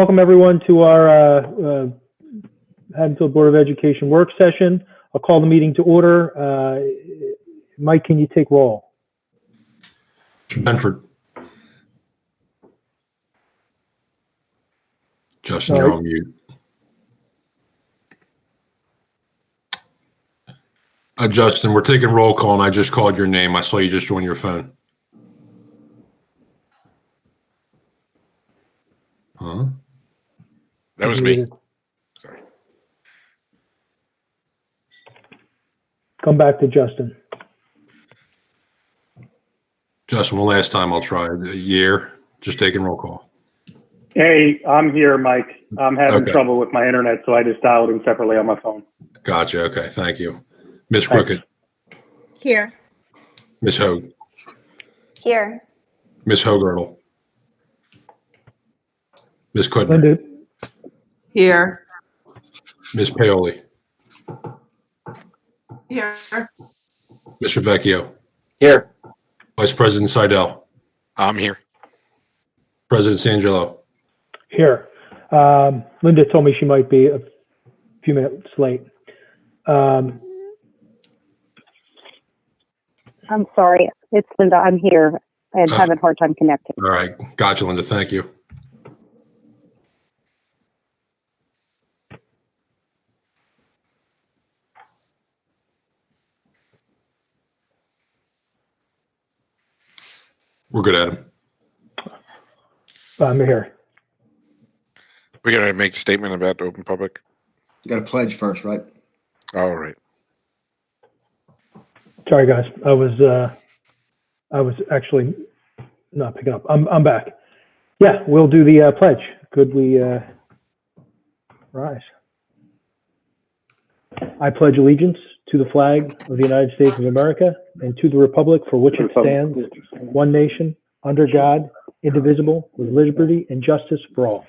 Welcome everyone to our Haddonfield Board of Education work session. I'll call the meeting to order. Mike, can you take roll? Mr. Benford. Justin, you're on mute. Justin, we're taking roll call and I just called your name. I saw you just join your phone. Huh? That was me. Sorry. Come back to Justin. Justin, one last time I'll try. A year, just taking roll call. Hey, I'm here, Mike. I'm having trouble with my internet, so I just dialed in separately on my phone. Gotcha. Okay, thank you. Miss Crooked. Here. Miss Hogue. Here. Miss Hogartle. Miss Kudner. Linda. Here. Miss Paoli. Here. Mr. Vecchio. Here. Vice President Seidel. I'm here. President Sangelo. Here. Linda told me she might be a few minutes late. I'm sorry. It's Linda. I'm here. I'm having a hard time connecting. All right. Gotcha, Linda. Thank you. We're good, Adam. I'm here. We're going to make a statement about open public. You got to pledge first, right? All right. Sorry, guys. I was actually not picking up. I'm back. Yeah, we'll do the pledge. Could we rise? I pledge allegiance to the flag of the United States of America and to the republic for which it stands, one nation, under God, indivisible, with liberty and justice for all.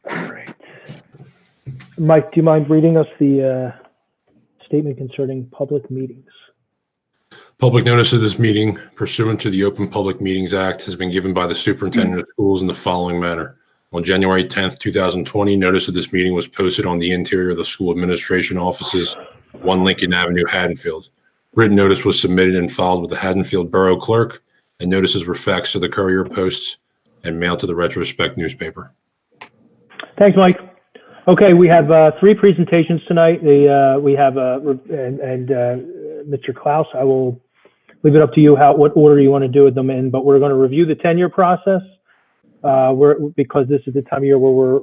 All right. Mike, do you mind reading us the statement concerning public meetings? Public notice of this meeting pursuant to the Open Public Meetings Act has been given by the Superintendent of Schools in the following manner. On January 10th, 2020, notice of this meeting was posted on the interior of the school administration offices, 1 Lincoln Avenue, Haddonfield. Written notice was submitted and filed with the Haddonfield Borough Clerk, and notices were faxed to the Courier Post and mailed to the Retrospect newspaper. Thanks, Mike. Okay, we have 3 presentations tonight. We have Mr. Klaus, I will leave it up to you what order you want to do them in, but we're going to review the tenure process. Because this is the time of year where we're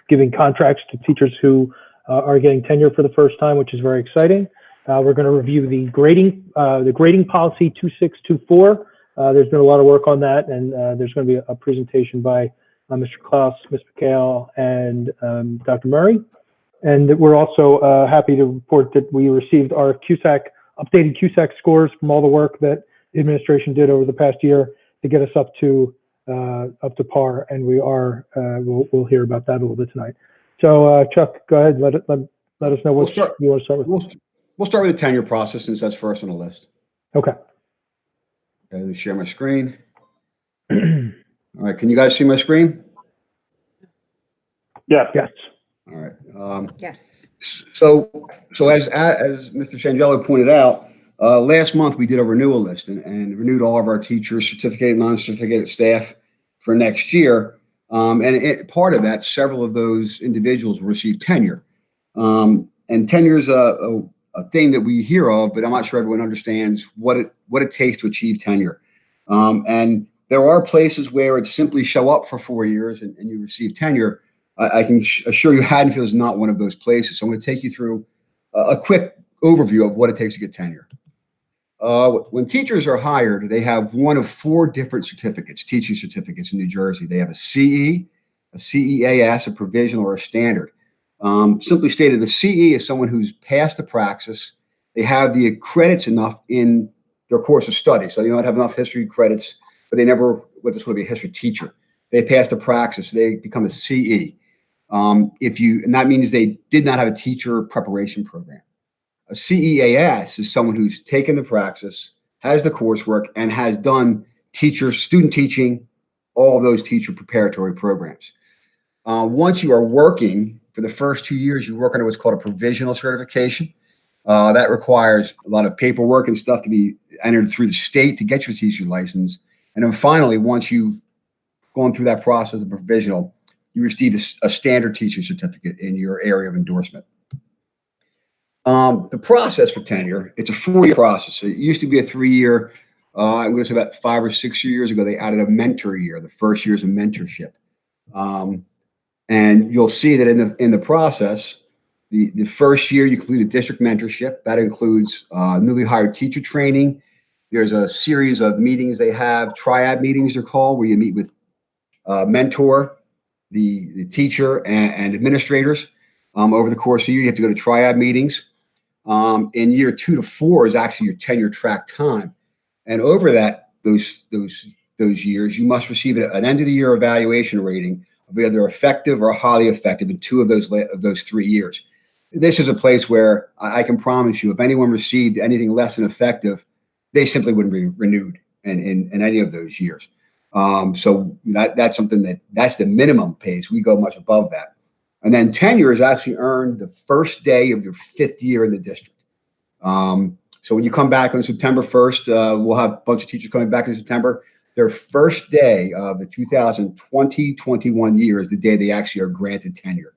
giving contracts to teachers who are getting tenure for the first time, which is very exciting. We're going to review the grading policy 2624. There's been a lot of work on that, and there's going to be a presentation by Mr. Klaus, Ms. McHale, and Dr. Murray. And we're also happy to report that we received our updated CUSAC scores from all the work that the administration did over the past year to get us up to par, and we are we'll hear about that a little bit tonight. So Chuck, go ahead. Let us know what you want to start with. We'll start with the tenure process since that's first on the list. Okay. Okay, let me share my screen. All right, can you guys see my screen? Yes. Yes. All right. Yes. So as Mr. Sangelo pointed out, last month we did a renewal list and renewed all of our teachers, certificated, non-certificated staff for next year. Part of that, several of those individuals will receive tenure. And tenure is a thing that we hear of, but I'm not sure everyone understands what it takes to achieve tenure. And there are places where it simply show up for 4 years and you receive tenure. I can assure you Haddonfield is not one of those places. So I'm going to take you through a quick overview of what it takes to get tenure. When teachers are hired, they have one of 4 different certificates, teaching certificates in New Jersey. They have a CE, a CEAS, a provisional, or a standard. Simply stated, the CE is someone who's passed the praxis. They have the credits enough in their course of study. So they don't have enough history credits, but they never went to school to be a history teacher. They passed the praxis. They become a CE. And that means they did not have a teacher preparation program. A CEAS is someone who's taken the praxis, has the coursework, and has done student teaching, all of those teacher preparatory programs. Once you are working for the first 2 years, you work under what's called a provisional certification. That requires a lot of paperwork and stuff to be entered through the state to get your teacher license. And then finally, once you've gone through that process of provisional, you receive a standard teaching certificate in your area of endorsement. The process for tenure, it's a 4-year process. So it used to be a 3-year. I would say about 5 or 6 years ago, they added a mentor year. The first year is a mentorship. And you'll see that in the process, the first year you complete a district mentorship. That includes newly hired teacher training. There's a series of meetings they have, triad meetings they're called, where you meet with mentor, the teacher, and administrators. Over the course of the year, you have to go to triad meetings. In year 2 to 4 is actually your tenure track time. And over those years, you must receive an end of the year evaluation rating of either effective or highly effective in 2 of those 3 years. This is a place where I can promise you, if anyone received anything less than effective, they simply wouldn't be renewed in any of those years. So that's something that's the minimum pace. We go much above that. And then tenure is actually earned the first day of your 5th year in the district. So when you come back on September 1st, we'll have a bunch of teachers coming back in September. Their first day of the 2020-21 year is the day they actually are granted tenure.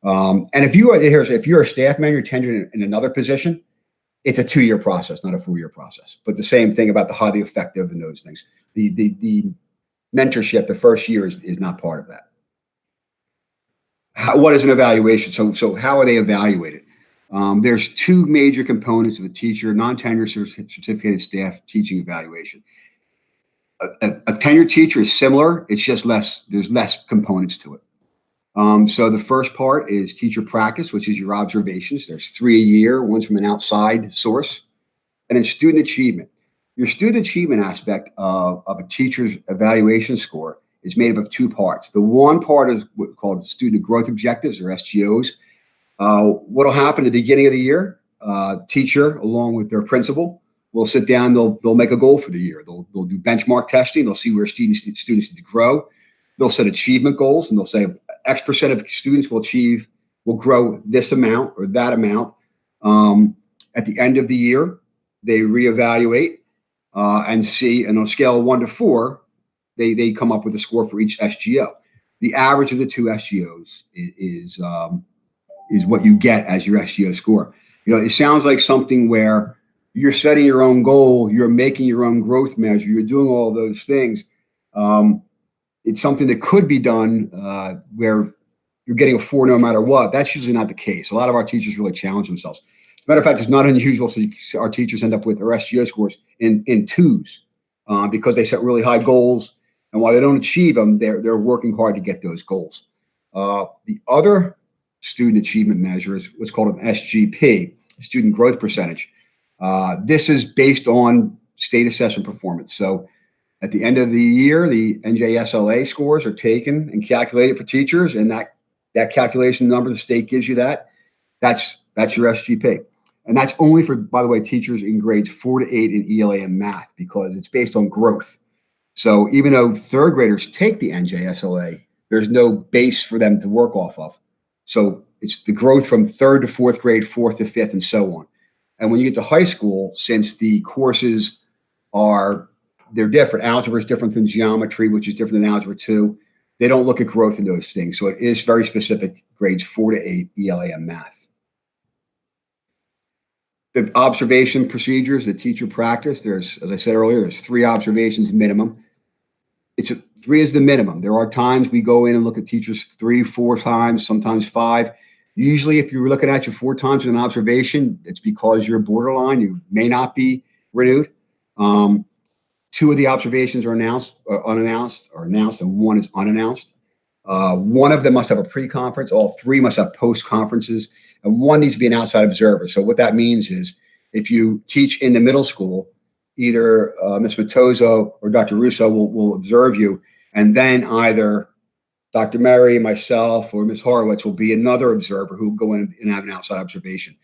And if you're a staff member, you're tenured in another position, it's a 2-year process, not a 4-year process. But the same thing about the highly effective and those things. The mentorship, the first year is not part of that. What is an evaluation? So how are they evaluated? There's 2 major components of a teacher, non-tenure certificated staff teaching evaluation. A tenured teacher is similar. It's just there's less components to it. So the first part is teacher practice, which is your observations. There's 3 a year, one's from an outside source. And then student achievement. Your student achievement aspect of a teacher's evaluation score is made up of 2 parts. The one part is what's called student growth objectives, or SGOs. What'll happen at the beginning of the year, teacher, along with their principal, will sit down, they'll make a goal for the year. They'll do benchmark testing. They'll see where students need to grow. They'll set achievement goals, and they'll say X percent of students will grow this amount or that amount. At the end of the year, they reevaluate and see, and on a scale of 1 to 4, they come up with a score for each SGO. The average of the 2 SGOs is what you get as your SGO score. It sounds like something where you're setting your own goal, you're making your own growth measure, you're doing all those things. It's something that could be done where you're getting a 4 no matter what. That's usually not the case. A lot of our teachers really challenge themselves. As a matter of fact, it's not unusual. So our teachers end up with their SGO scores in 2s because they set really high goals. And while they don't achieve them, they're working hard to get those goals. The other student achievement measure is what's called an SGP, student growth percentage. This is based on state assessment performance. So at the end of the year, the NJSLA scores are taken and calculated for teachers, and that calculation number, the state gives you that's your SGP. And that's only for, by the way, teachers in grades 4 to 8 in ELA and math, because it's based on growth. So even though 3rd graders take the NJSLA, there's no base for them to work off of. So it's the growth from 3rd to 4th grade, 4th to 5th, and so on. And when you get to high school, since the courses they're different. Algebra is different than geometry, which is different than algebra 2. They don't look at growth in those things. So it is very specific, grades 4 to 8, ELA and math. The observation procedures, the teacher practice, as I said earlier, there's 3 observations minimum. 3 is the minimum. There are times we go in and look at teachers 3, 4 times, sometimes 5. Usually, if you're looking at you 4 times in an observation, it's because you're borderline. You may not be renewed. 2 of the observations are announced or unannounced, or announced, and 1 is unannounced. 1 of them must have a pre-conference. All 3 must have post-conferences, and 1 needs to be an outside observer. So what that means is, if you teach in the middle school, either Ms. Matozo or Dr. Russo will observe you, and then either Dr. Murray, myself, or Ms. Horowitz will be another observer who will go in and have an outside observation.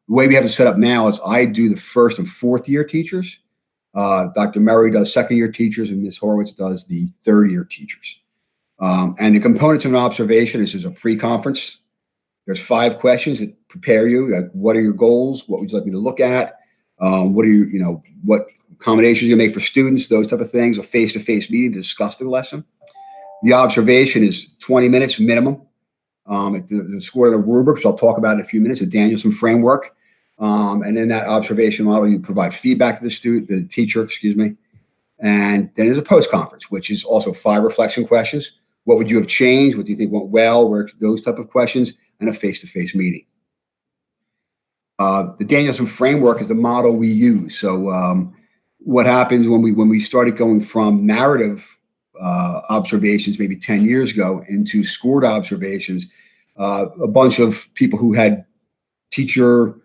The way we have it set up now is I do the 1st and 4th year teachers. Dr. Murray does second-year teachers, and Ms. Horowitz does the third-year teachers. And the components of an observation is a pre-conference. There's 5 questions that prepare you. Like, what are your goals? What would you like me to look at? What are what accommodations you make for students? Those type of things. A face-to-face meeting to discuss the lesson. The observation is 20 minutes minimum. The score of the rubric, which I'll talk about in a few minutes, the Danielson Framework. And in that observation model, you provide feedback to the teacher, excuse me. And then there's a post-conference, which is also 5 reflection questions. What would you have changed? What do you think went well? Those type of questions, and a face-to-face meeting. The Danielson Framework is the model we use. So what happens when we started going from narrative observations maybe 10 years ago into scored observations, a bunch of people who had teacher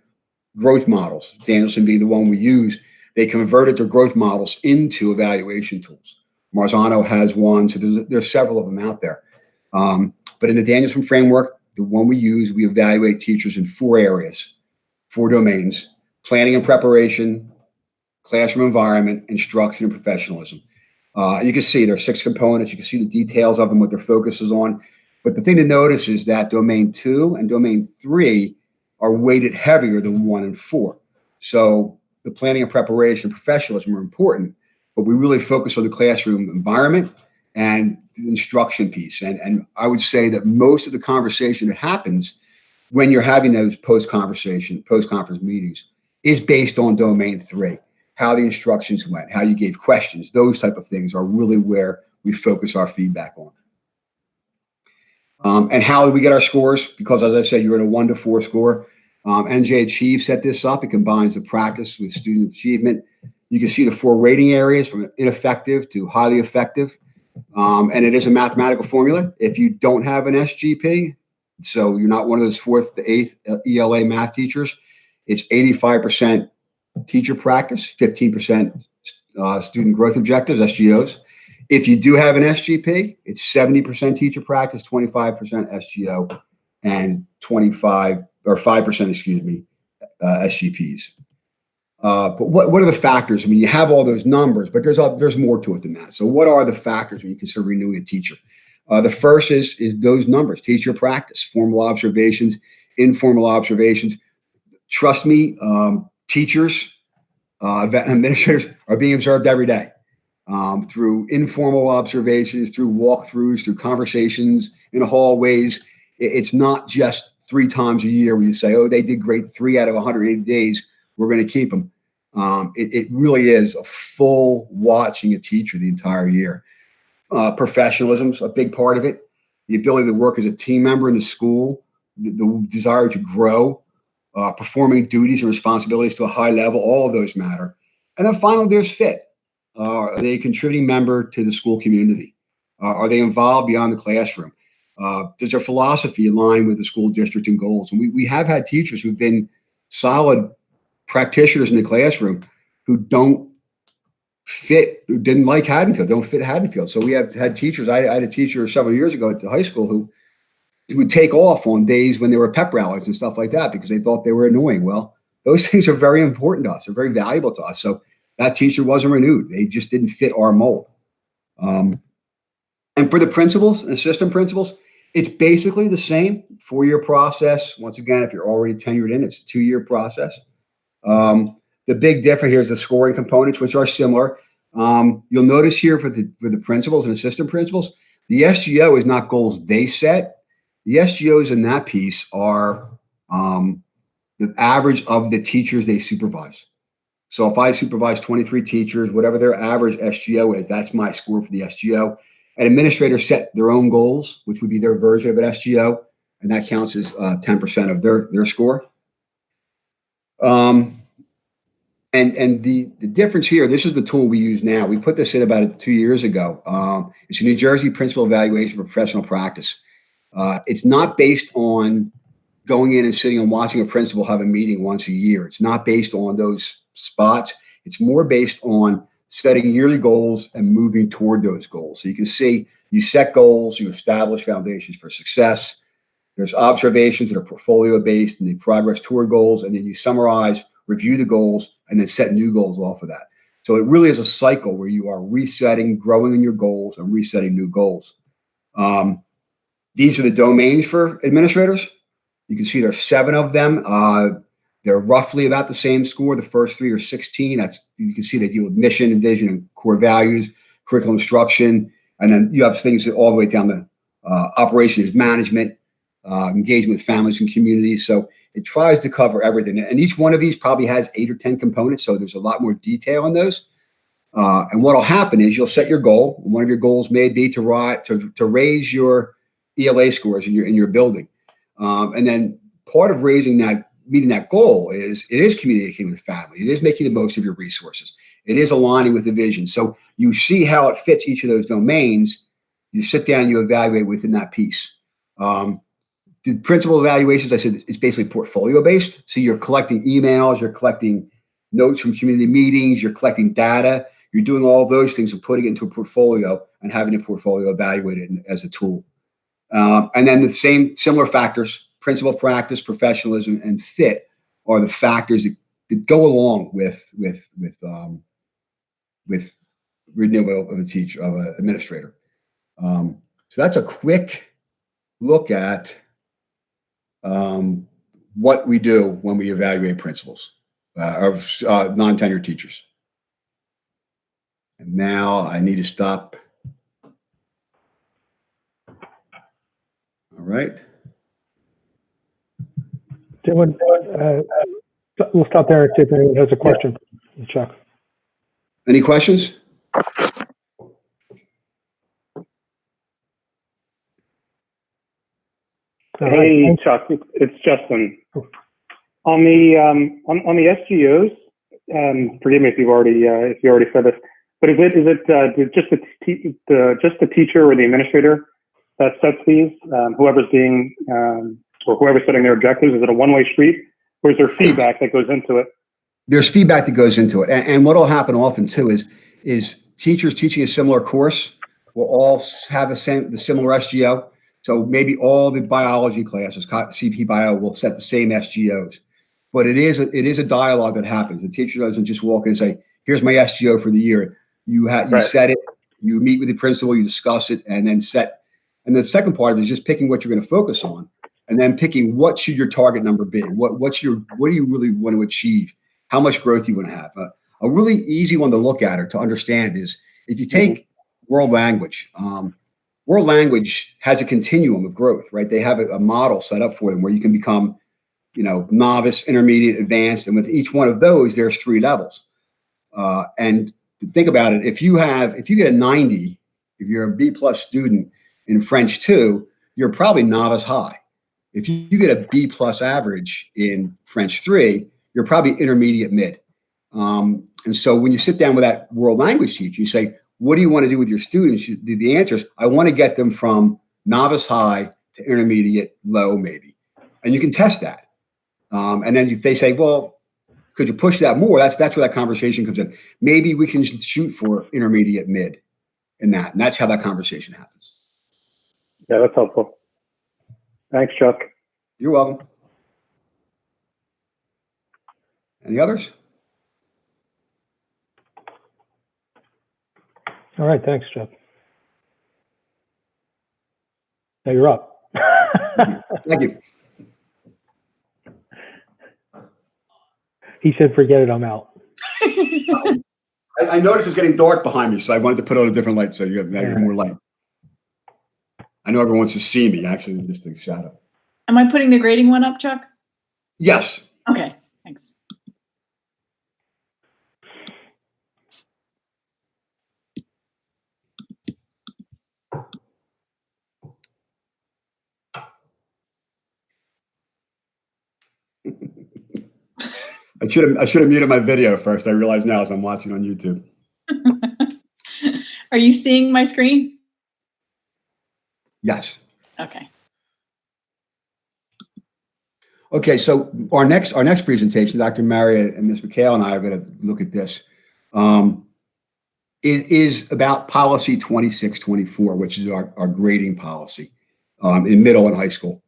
growth models, Danielson being the one we use, they converted their growth models into evaluation tools. Marzano has one, so there's several of them out there. But in the Danielson Framework, the one we use, we evaluate teachers in 4 areas, 4 domains: planning and preparation, classroom environment, instruction, and professionalism. You can see there are 6 components. You can see the details of them, what their focus is on. But the thing to notice is that domain 2 and domain 3 are weighted heavier than 1 and 4. So the planning and preparation and professionalism are important, but we really focus on the classroom environment and the instruction piece. And I would say that most of the conversation that happens when you're having those post-conference meetings is based on domain 3, how the instructions went, how you gave questions. Those type of things are really where we focus our feedback on. And how do we get our scores? Because as I said, you're at a 1 to 4 score. NJ Achieve set this up. It combines the practice with student achievement. You can see the 4 rating areas from ineffective to highly effective. And it is a mathematical formula. If you don't have an SGP, so you're not one of those 4th to 8th ELA math teachers, it's 85% teacher practice, 15% student growth objectives, SGOs. If you do have an SGP, it's 70% teacher practice, 25% SGO, and 5%, SGPs. But what are the factors? I mean, you have all those numbers, but there's more to it than that. So what are the factors when you consider renewing a teacher? The first is those numbers: teacher practice, formal observations, informal observations. Trust me, teachers, administrators are being observed every day through informal observations, through walkthroughs, through conversations in the hallways. It's not just 3 times a year where you say, oh, they did great 3 out of 180 days, we're going to keep them. It really is a full watching a teacher the entire year. Professionalism is a big part of it. The ability to work as a team member in the school, the desire to grow, performing duties and responsibilities to a high level, all of those matter. And then finally, there's fit. Are they a contributing member to the school community? Are they involved beyond the classroom? Does their philosophy align with the school district and goals? And we have had teachers who've been solid practitioners in the classroom who don't fit, who didn't like Haddonfield, don't fit Haddonfield. So we have had teachers. I had a teacher several years ago at the high school who would take off on days when there were pep rallies and stuff like that because they thought they were annoying. Well, those things are very important to us. They're very valuable to us. So that teacher wasn't renewed. They just didn't fit our mold. And for the principals and assistant principals, it's basically the same 4-year process. Once again, if you're already tenured in, it's a 2-year process. The big difference here is the scoring components, which are similar. You'll notice here for the principals and assistant principals, the SGO is not goals they set. The SGOs in that piece are the average of the teachers they supervise. So if I supervise 23 teachers, whatever their average SGO is, that's my score for the SGO. And administrators set their own goals, which would be their version of an SGO, and that counts as 10% of their score. And the difference here, this is the tool we use now. We put this in about 2 years ago. It's a New Jersey Principal Evaluation for Professional Practice. It's not based on going in and sitting and watching a principal have a meeting once a year. It's not based on those spots. It's more based on setting yearly goals and moving toward those goals. So you can see you set goals, you establish foundations for success. There's observations that are portfolio based and the progress toward goals. And then you summarize, review the goals, and then set new goals off of that. So it really is a cycle where you are resetting, growing in your goals, and resetting new goals. These are the domains for administrators. You can see there's 7 of them. They're roughly about the same score. The first 3 are 16. You can see they deal with mission and vision and core values, curriculum instruction, and then you have things all the way down to operations management, engagement with families and communities. So it tries to cover everything. And each one of these probably has 8 or 10 components. So there's a lot more detail on those. And what will happen is you'll set your goal. One of your goals may be to raise your ELA scores in your building. And then part of meeting that goal is communicating with family. It is making the most of your resources. It is aligning with the vision. So you see how it fits each of those domains. You sit down and you evaluate within that piece. The principal evaluations, I said, it's basically portfolio based. So you're collecting emails, you're collecting notes from community meetings, you're collecting data. You're doing all those things and putting it into a portfolio and having a portfolio evaluated as a tool. And then the similar factors, principal, practice, professionalism, and fit are the factors that go along with renewal of an administrator. So that's a quick look at what we do when we evaluate principals of non-tenured teachers. And now I need to stop. All right. We'll stop there and see if anyone has a question. Chuck. Any questions? Hey, Chuck, it's Justin. On the SGOs, forgive me if you already said this, but is it just the teacher or the administrator that sets these? Whoever's setting their objectives, is it a one-way street, or is there feedback that goes into it? There's feedback that goes into it, and what will happen often too is teachers teaching a similar course will all have the similar SGO. So maybe all the biology classes, CP Bio, will set the same SGOs. But it is a dialogue that happens. The teacher doesn't just walk in and say, "Here's my SGO for the year." You set it, you meet with the principal, you discuss it, and then set. And the second part of it is just picking what you're going to focus on, and then picking what should your target number be. What do you really want to achieve? How much growth you want to have? A really easy one to look at or to understand is if you take world language. World language has a continuum of growth, right? They have a model set up for them where you can become, novice, intermediate, advanced, and with each one of those, there's 3 levels. And think about it: if you get a 90, if you're a B+ student in French 2, you're probably novice high. If you get a B+ average in French 3, you're probably intermediate mid. And so when you sit down with that world language teacher, you say, what do you want to do with your students? The answer is, I want to get them from novice high to intermediate low, maybe. And you can test that. And then if they say, well, could you push that more? That's where that conversation comes in. Maybe we can shoot for intermediate mid in that. And that's how that conversation happens. Yeah, that's helpful. Thanks, Chuck. You're welcome. Any others? All right, thanks, Chuck. Now you're up. Thank you. He said, forget it, I'm out. I noticed it's getting dark behind me, so I wanted to put on a different light so you have more light. I know everyone wants to see me, actually, in this thing's shadow. Am I putting the grading one up, Chuck? Yes. Okay, thanks. I should have muted my video first. I realize now as I'm watching on YouTube. Are you seeing my screen? Yes. Okay. Okay, so our next presentation, Dr. Marriott and Ms. McHale and I are going to look at this. It is about policy 2624, which is our grading policy in middle and high school.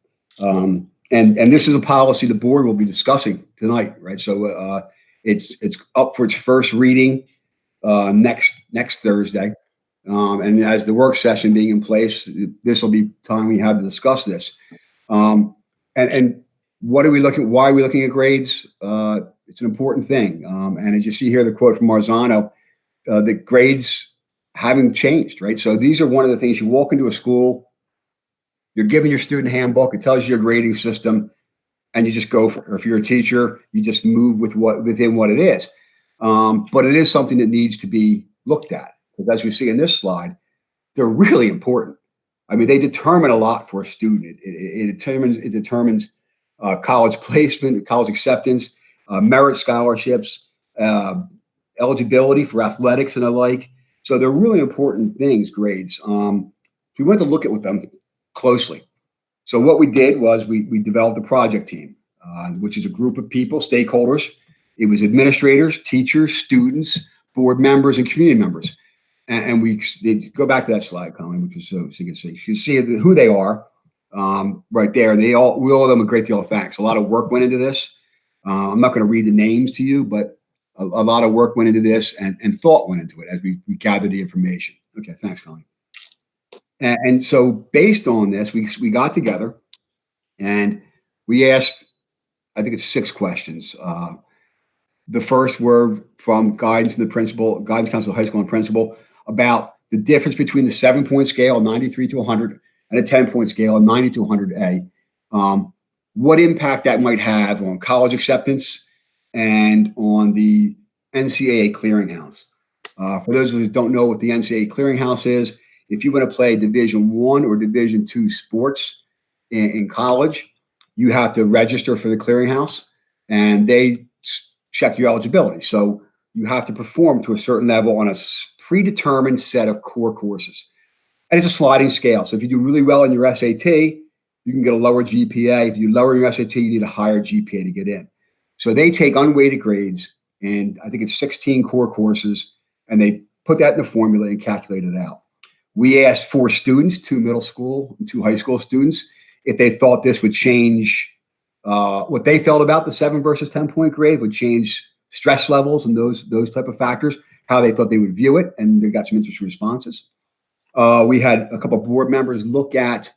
And this is a policy the board will be discussing tonight, right? So it's up for its first reading next Thursday. And as the work session being in place, this will be time we have to discuss this. And what are we looking? Why are we looking at grades? It's an important thing. And as you see here, the quote from Marzano, the grades haven't changed, right? So these are one of the things. You walk into a school, you're given your student handbook. It tells you your grading system, and you just go for it. Or if you're a teacher, you just move within what it is. But it is something that needs to be looked at, because as we see in this slide, they're really important. I mean, they determine a lot for a student. It determines college placement, college acceptance, merit scholarships, eligibility for athletics and the like. So they're really important things, grades. We went to look at with them closely. So what we did was we developed a project team, which is a group of people, stakeholders. It was administrators, teachers, students, board members, and community members. And we go back to that slide, Colin, because so you can see. You can see who they are right there. We owe them a great deal of thanks. A lot of work went into this. I'm not going to read the names to you, but a lot of work went into this and thought went into it as we gathered the information. Okay, thanks, Colin. And so based on this, we got together and we asked, I think it's 6 questions. The first were from guidance council of high school and principal, about the difference between the 7-point scale, 93 to 100, and a 10-point scale, 90 to 100A. What impact that might have on college acceptance and on the NCAA clearinghouse. For those who don't know what the NCAA clearinghouse is, if you want to play Division I or Division II sports in college, you have to register for the clearinghouse, and they check your eligibility. So you have to perform to a certain level on a predetermined set of core courses. And it's a sliding scale. So if you do really well in your SAT, you can get a lower GPA. If you lower your SAT, you need a higher GPA to get in. So they take unweighted grades, and I think it's 16 core courses, and they put that in the formula and calculate it out. We asked 4 students, 2 middle school and 2 high school students, if they thought this would change what they felt about the 7 versus 10-point grade, would change stress levels and those type of factors, how they thought they would view it, and they got some interesting responses. We had a couple of board members look at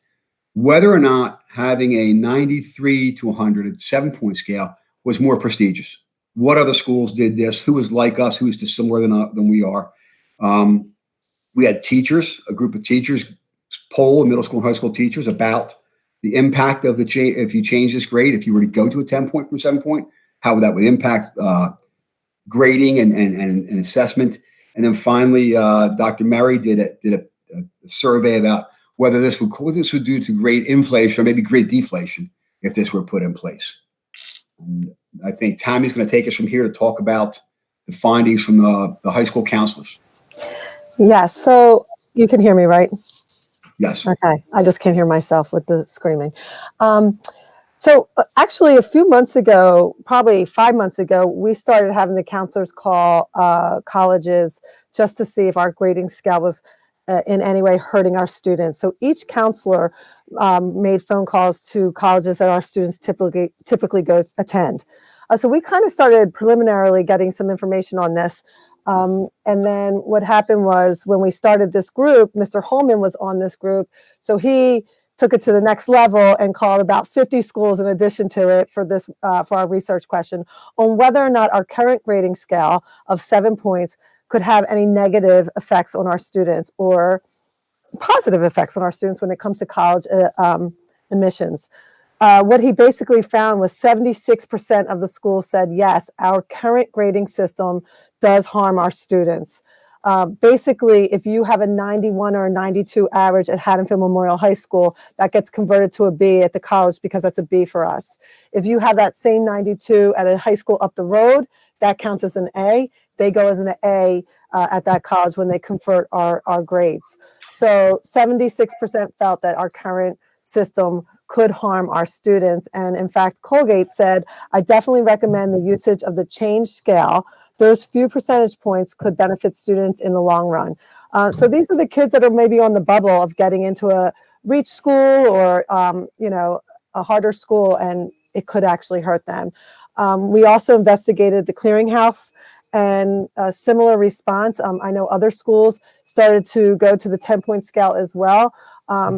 whether or not having a 93 to 100 at 7-point scale was more prestigious. What other schools did this? Who was like us? Who was dissimilar than we are? We had teachers, a group of teachers, poll middle school and high school teachers about the impact of the change. If you change this grade, if you were to go to a 10-point from 7-point, how that would impact grading and assessment. And then finally, Dr. Murray did a survey about what this would do to grade inflation or maybe grade deflation if this were put in place. And I think Tammy's going to take us from here to talk about the findings from the high school counselors. Yes. So you can hear me, right? Yes. Okay. I just can't hear myself with the screaming. So actually a few months ago, probably 5 months ago, we started having the counselors call colleges just to see if our grading scale was in any way hurting our students. So each counselor made phone calls to colleges that our students typically go attend. So we kind of started preliminarily getting some information on this. And then what happened was when we started this group, Mr. Holman was on this group. So he took it to the next level and called about 50 schools in addition to it for this for our research question on whether or not our current grading scale of 7 points could have any negative effects on our students or positive effects on our students when it comes to college admissions. What he basically found was 76% of the schools said, yes, our current grading system does harm our students. Basically, if you have a 91 or a 92 average at Haddonfield Memorial High School, that gets converted to a B at the college because that's a B for us. If you have that same 92 at a high school up the road, that counts as an A. They go as an A at that college when they convert our grades. So 76% felt that our current system could harm our students. And in fact, Colgate said, I definitely recommend the usage of the change scale. Those few percentage points could benefit students in the long run. So these are the kids that are maybe on the bubble of getting into a reach school or, a harder school, and it could actually hurt them. We also investigated the clearinghouse, and a similar response. I know other schools started to go to the 10-point scale as well.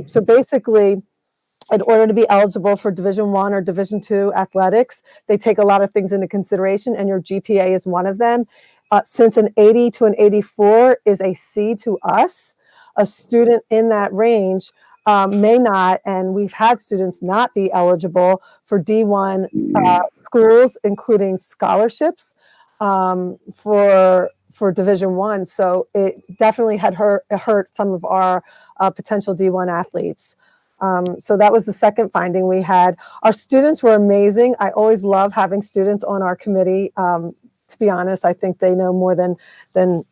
So basically, in order to be eligible for Division I or Division II athletics, they take a lot of things into consideration, and your GPA is one of them. Since an 80 to an 84 is a C to us, a student in that range may not, and we've had students not be eligible for D1 schools, including scholarships for Division I. So it definitely had hurt some of our potential D1 athletes. So that was the second finding we had. Our students were amazing. I always love having students on our committee. To be honest, I think they know more than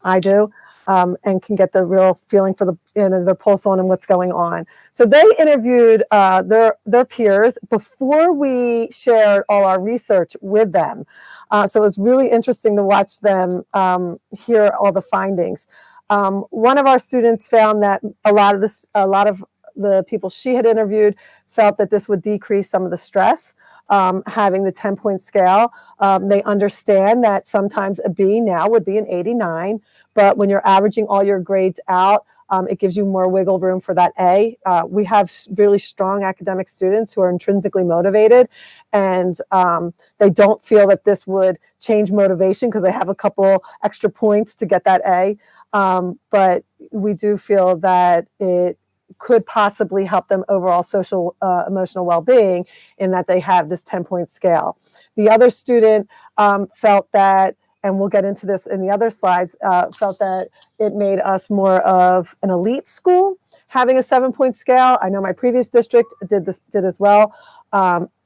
I do, and can get the real feeling for their pulse on and what's going on. So they interviewed their peers before we shared all our research with them. So it was really interesting to watch them hear all the findings. One of our students found that a lot of the people she had interviewed felt that this would decrease some of the stress, having the 10-point scale. They understand that sometimes a B now would be an 89, but when you're averaging all your grades out, it gives you more wiggle room for that A. We have really strong academic students who are intrinsically motivated, and they don't feel that this would change motivation because they have a couple extra points to get that A. But we do feel that it could possibly help them overall social emotional well-being in that they have this 10-point scale. The other student felt that, and we'll get into this in the other slides, felt that it made us more of an elite school having a 7-point scale. I know my previous district did as well.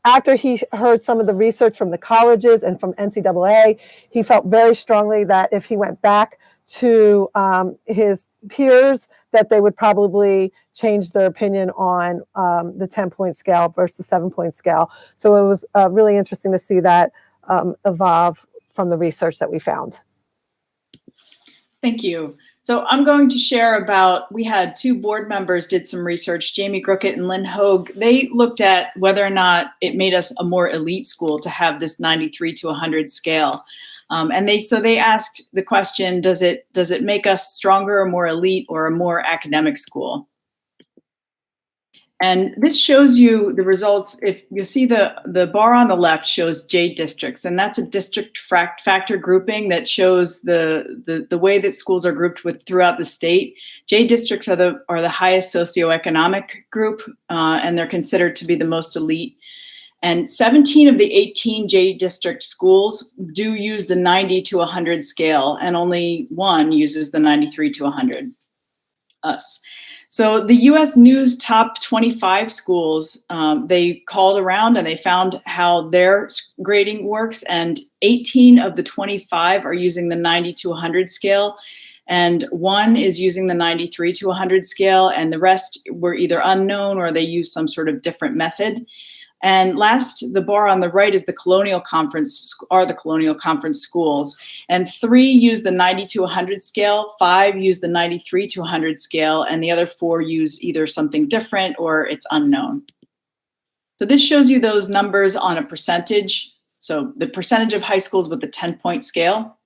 After he heard some of the research from the colleges and from NCAA, he felt very strongly that if he went back to his peers, that they would probably change their opinion on the 10-point scale versus the 7-point scale. So it was really interesting to see that evolve from the research that we found. Thank you. So I'm going to share about, we had 2 board members did some research, Jamie Grookett and Lynn Hogue. They looked at whether or not it made us a more elite school to have this 93 to 100 scale. And they asked the question, does it make us stronger or more elite or a more academic school? And this shows you the results. If you see the bar on the left shows J districts, and that's a district factor grouping that shows the way that schools are grouped with throughout the state. J districts are the highest socioeconomic group, and they're considered to be the most elite. And 17 of the 18 J district schools do use the 90 to 100 scale, and only 1 uses the 93 to 100, us. So the US News top 25 schools, they called around and they found how their grading works, and 18 of the 25 are using the 90 to 100 scale, and 1 is using the 93 to 100 scale, and the rest were either unknown or they use some sort of different method. And last, the bar on the right is the Colonial Conference schools. And 3 use the 90 to 100 scale, 5 use the 93 to 100 scale, and the other 4 use either something different or it's unknown. So this shows you those numbers on a percentage. So the percentage of high schools with the 10-point scale.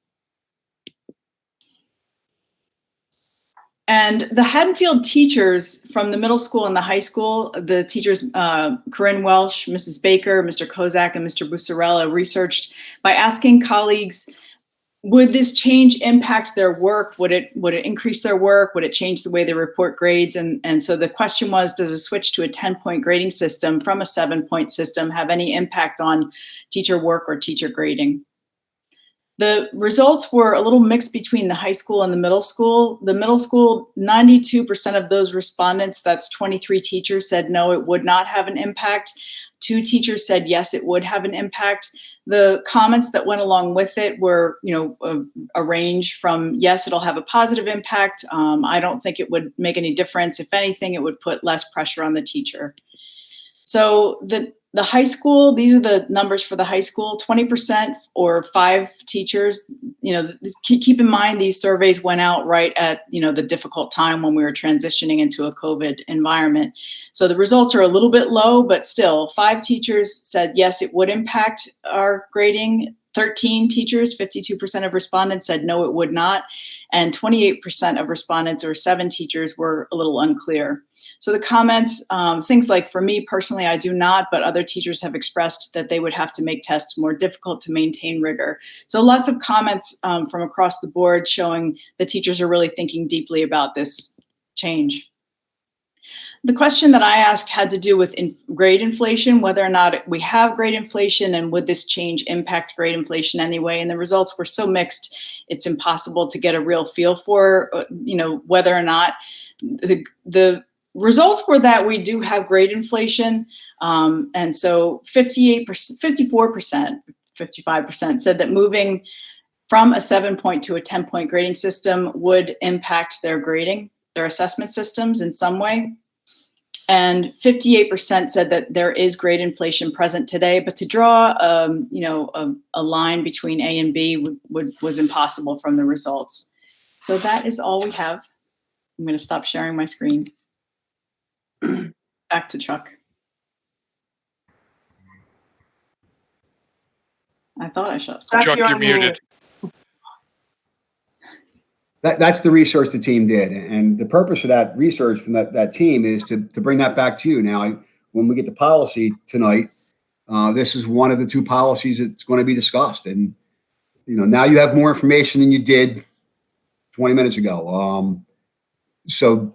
And the Haddonfield teachers from the middle school and the high school, the teachers, Corinne Welsh, Mrs. Baker, Mr. Kozak, and Mr. Busarella researched by asking colleagues, would this change impact their work? Would it increase their work? Would it change the way they report grades? And so the question was, does a switch to a 10-point grading system from a 7-point system have any impact on teacher work or teacher grading? The results were a little mixed between the high school and the middle school. The middle school, 92% of those respondents, that's 23 teachers, said no, it would not have an impact. 2 teachers said yes, it would have an impact. The comments that went along with it were, a range from yes, it'll have a positive impact. I don't think it would make any difference. If anything, it would put less pressure on the teacher. So the high school, these are the numbers for the high school, 20% or 5 teachers. Keep in mind these surveys went out right at, the difficult time when we were transitioning into a COVID environment. So the results are a little bit low, but still 5 teachers said, yes, it would impact our grading. 13 teachers, 52% of respondents said no, it would not. And 28% of respondents, or 7 teachers, were a little unclear. So the comments, things like, for me personally, I do not, but other teachers have expressed that they would have to make tests more difficult to maintain rigor. So lots of comments from across the board showing that teachers are really thinking deeply about this change. The question that I asked had to do with grade inflation, whether or not we have grade inflation, and would this change impact grade inflation anyway? And the results were so mixed, it's impossible to get a real feel for, whether or not. The results were that we do have grade inflation. And so 58%, 54%, 55% said that moving from a 7-point to a 10-point grading system would impact their grading, their assessment systems in some way. And 58% said that there is grade inflation present today, but to draw, a line between A and B was impossible from the results. So that is all we have. I'm going to stop sharing my screen. Back to Chuck. I thought I shut. Chuck, you're muted. That's the research the team did. And the purpose of that research from that team is to bring that back to you. Now, when we get the policy tonight, this is one of the 2 policies that's going to be discussed. And, now you have more information than you did 20 minutes ago. So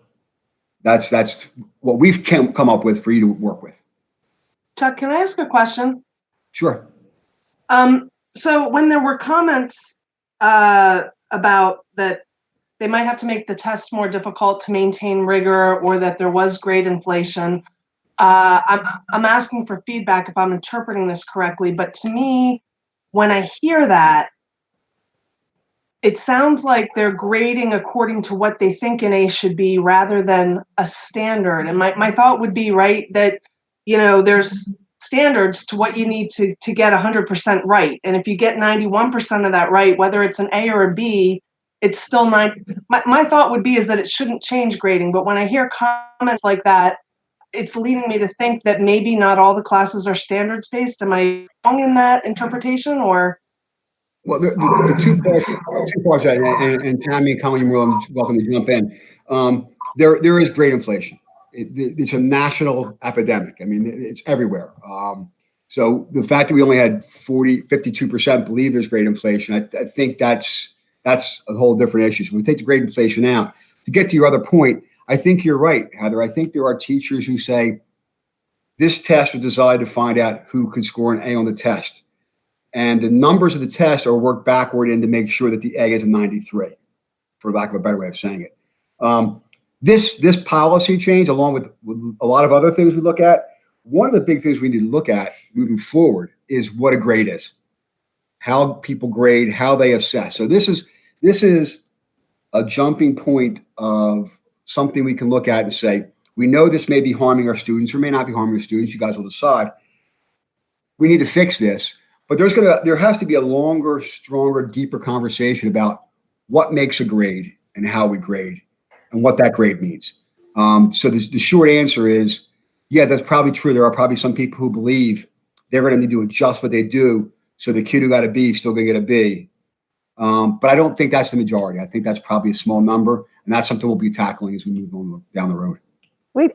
that's what we've come up with for you to work with. Chuck, can I ask a question? Sure. So when there were comments about that they might have to make the test more difficult to maintain rigor, or that there was grade inflation, I'm asking for feedback if I'm interpreting this correctly. But to me, when I hear that, it sounds like they're grading according to what they think an A should be rather than a standard. And my thought would be, right, that, there's standards to what you need to get 100% right. And if you get 91% of that right, whether it's an A or a B, it's still not. My thought would be is that it shouldn't change grading. But when I hear comments like that, it's leading me to think that maybe not all the classes are standards based. Am I wrong in that interpretation, or? Well, the two parts, and Tammy and Colin, you're welcome to jump in. There is grade inflation. It's a national epidemic. I mean, it's everywhere. So the fact that we only had 52% believe there's grade inflation, I think that's a whole different issue. So we take the grade inflation out. To get to your other point, I think you're right, Heather. I think there are teachers who say this test was designed to find out who could score an A on the test. And the numbers of the test are worked backward in to make sure that the A is a 93, for lack of a better way of saying it. This policy change, along with a lot of other things we look at, one of the big things we need to look at moving forward is what a grade is, how people grade, how they assess. So this is a jumping point of something we can look at and say, we know this may be harming our students or may not be harming our students. You guys will decide. We need to fix this. But there has to be a longer, stronger, deeper conversation about what makes a grade and how we grade and what that grade means. So the short answer is, yeah, that's probably true. There are probably some people who believe they're going to need to adjust what they do so the kid who got a B is still going to get a B. But I don't think that's the majority. I think that's probably a small number, and that's something we'll be tackling as we move on down the road.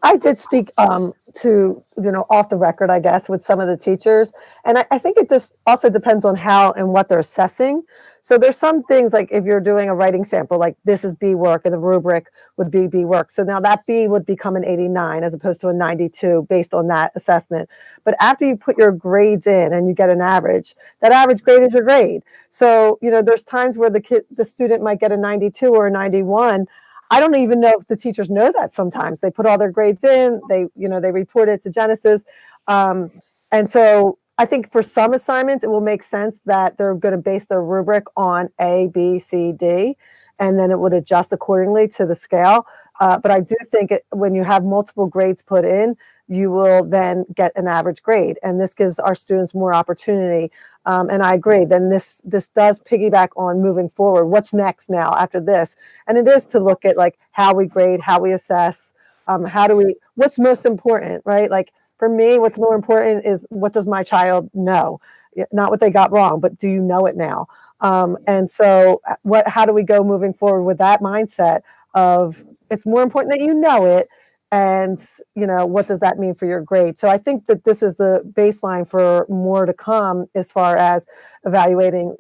I did speak to, off the record, I guess, with some of the teachers. And I think it just also depends on how and what they're assessing. So there's some things like if you're doing a writing sample, like this is B work and the rubric would be B work. So now that B would become an 89 as opposed to a 92 based on that assessment. But after you put your grades in and you get an average, that average grade is your grade. So, there's times where the student might get a 92 or a 91. I don't even know if the teachers know that sometimes. They put all their grades in, they report it to Genesis. And so I think for some assignments, it will make sense that they're going to base their rubric on A, B, C, D, and then it would adjust accordingly to the scale. But I do think when you have multiple grades put in, you will then get an average grade. And this gives our students more opportunity. And I agree, then this does piggyback on moving forward. What's next now after this? And it is to look at like how we grade, how we assess, what's most important, right? Like for me, what's more important is what does my child know? not what they got wrong, but do you know it now? And so how do we go moving forward with that mindset of it's more important that you know it, and what does that mean for your grade? So I think that this is the baseline for more to come as far as evaluating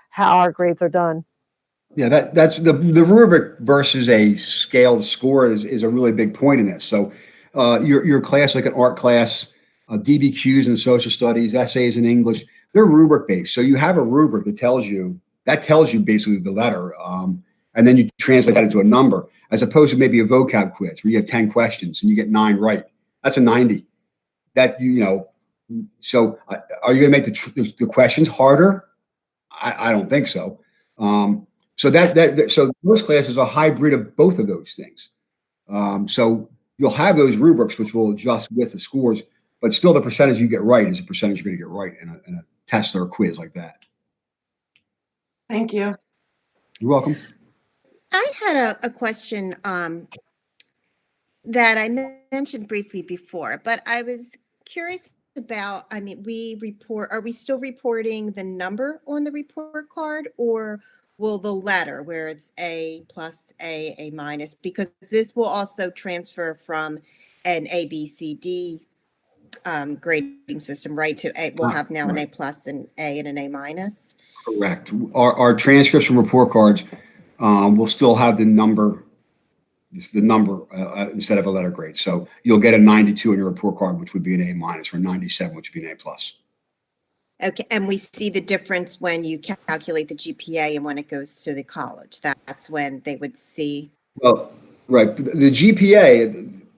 how our grades are done. Yeah, that's the rubric versus a scaled score is a really big point in this. So your class, like an art class, DBQs in social studies, essays in English, they're rubric based. So you have a rubric that tells you basically the letter, and then you translate that into a number, as opposed to maybe a vocab quiz where you have 10 questions and you get 9 right. That's a 90. So are you going to make the questions harder? I don't think so. So so most classes are a hybrid of both of those things. So you'll have those rubrics which will adjust with the scores, but still the percentage you get right is a percentage you're going to get right in a test or a quiz like that. Thank you. You're welcome. I had a question that I mentioned briefly before, but I was curious about, are we still reporting the number on the report card, or will the letter where it's A plus A minus, because this will also transfer from an ABCD grading system, right, to A. We'll have now an A plus, an A, and an A minus. Correct. Our transcripts and report cards will still have the number instead of a letter grade. So you'll get a 92 on your report card, which would be an A minus, or a 97, which would be an A plus. Okay, and we see the difference when you calculate the GPA and when it goes to the college. That's when they would see. Well, right. The GPA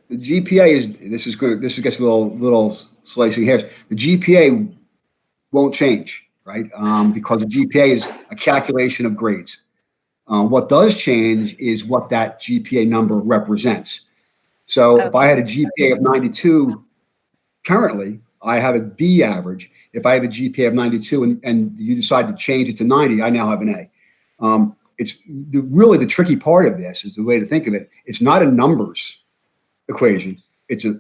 is this gets a little slicing hairs. The GPA won't change, right? Because the GPA is a calculation of grades. What does change is what that GPA number represents. So if I had a GPA of 92 currently, I have a B average. If I have a GPA of 92 and you decide to change it to 90, I now have an A. It's really the tricky part of this is the way to think of it. It's not a numbers equation. It's a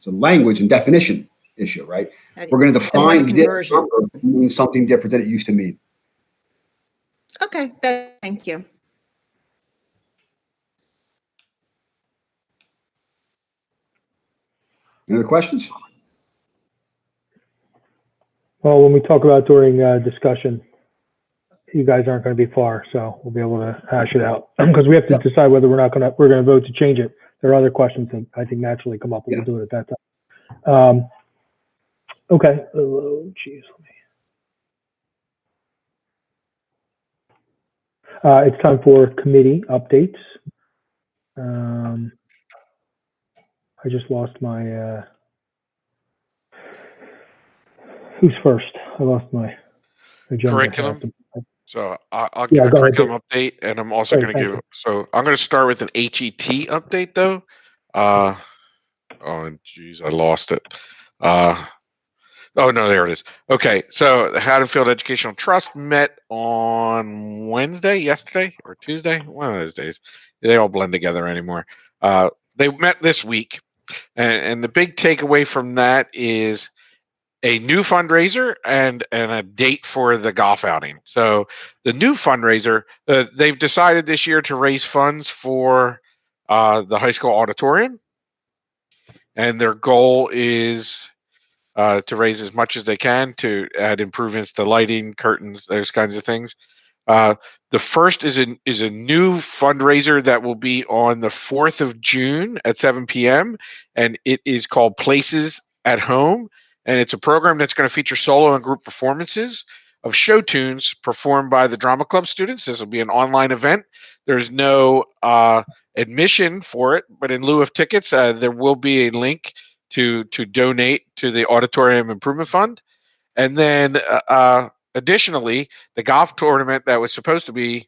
language and definition issue, right? We're going to define this number means something different than it used to mean. Okay, thank you. Any other questions? Well, when we talk about during discussion, you guys aren't going to be far, so we'll be able to hash it out because we have to decide whether we're going to vote to change it. There are other questions that I think naturally come up, but we'll do it at that time. Okay. Oh, geez. It's time for committee updates. I just lost my. Who's first? I lost my agenda. Curriculum. So I'll give a curriculum update, and I'm also going to give. So I'm going to start with an HET update, though. Oh, geez, I lost it. Oh no, there it is. Okay, so the Haddonfield Educational Trust met on yesterday or Tuesday, one of those days. They all blend together anymore. They met this week, and the big takeaway from that is a new fundraiser and a date for the golf outing. So the new fundraiser, they've decided this year to raise funds for the high school auditorium, and their goal is to raise as much as they can to add improvements to lighting, curtains, those kinds of things. The first is a new fundraiser that will be on the 4th of June at 7 p.m. and it is called Places at Home. And it's a program that's going to feature solo and group performances of show tunes performed by the drama club students. This will be an online event. There's no admission for it, but in lieu of tickets, there will be a link to donate to the Auditorium Improvement Fund. And then additionally, the golf tournament that was supposed to be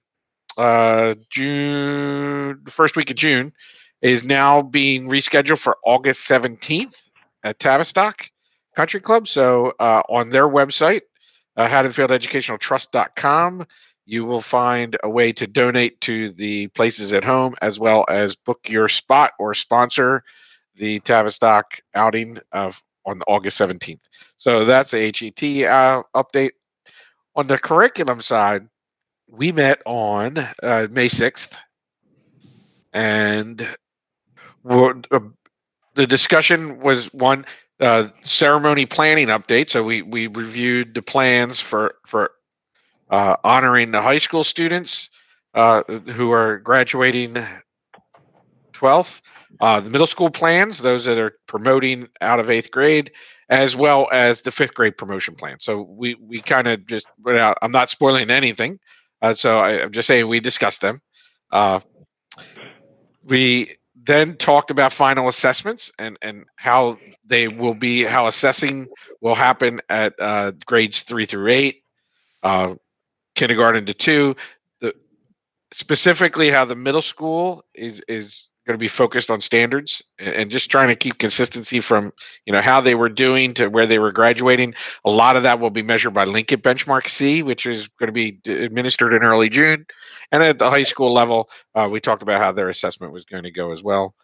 June, the first week of June, is now being rescheduled for August 17th at Tavistock Country Club. So on their website, HaddonfieldEducationalTrust.com, you will find a way to donate to the Places at Home, as well as book your spot or sponsor the Tavistock outing on August 17th. So that's a HET update. On the curriculum side, we met on May 6th, and the discussion was one ceremony planning update. So we reviewed the plans for honoring the high school students who are graduating 12th, the middle school plans, those that are promoting out of 8th grade, as well as the 5th grade promotion plan. So we kind of just went out. I'm not spoiling anything. So I'm just saying we discussed them. We then talked about final assessments and how they will be, how assessing will happen at grades 3 through 8, kindergarten to 2. Specifically how the middle school is going to be focused on standards and just trying to keep consistency from, how they were doing to where they were graduating. A lot of that will be measured by Linkit Benchmark C, which is going to be administered in early June. And at the high school level, we talked about how their assessment was going to go as well.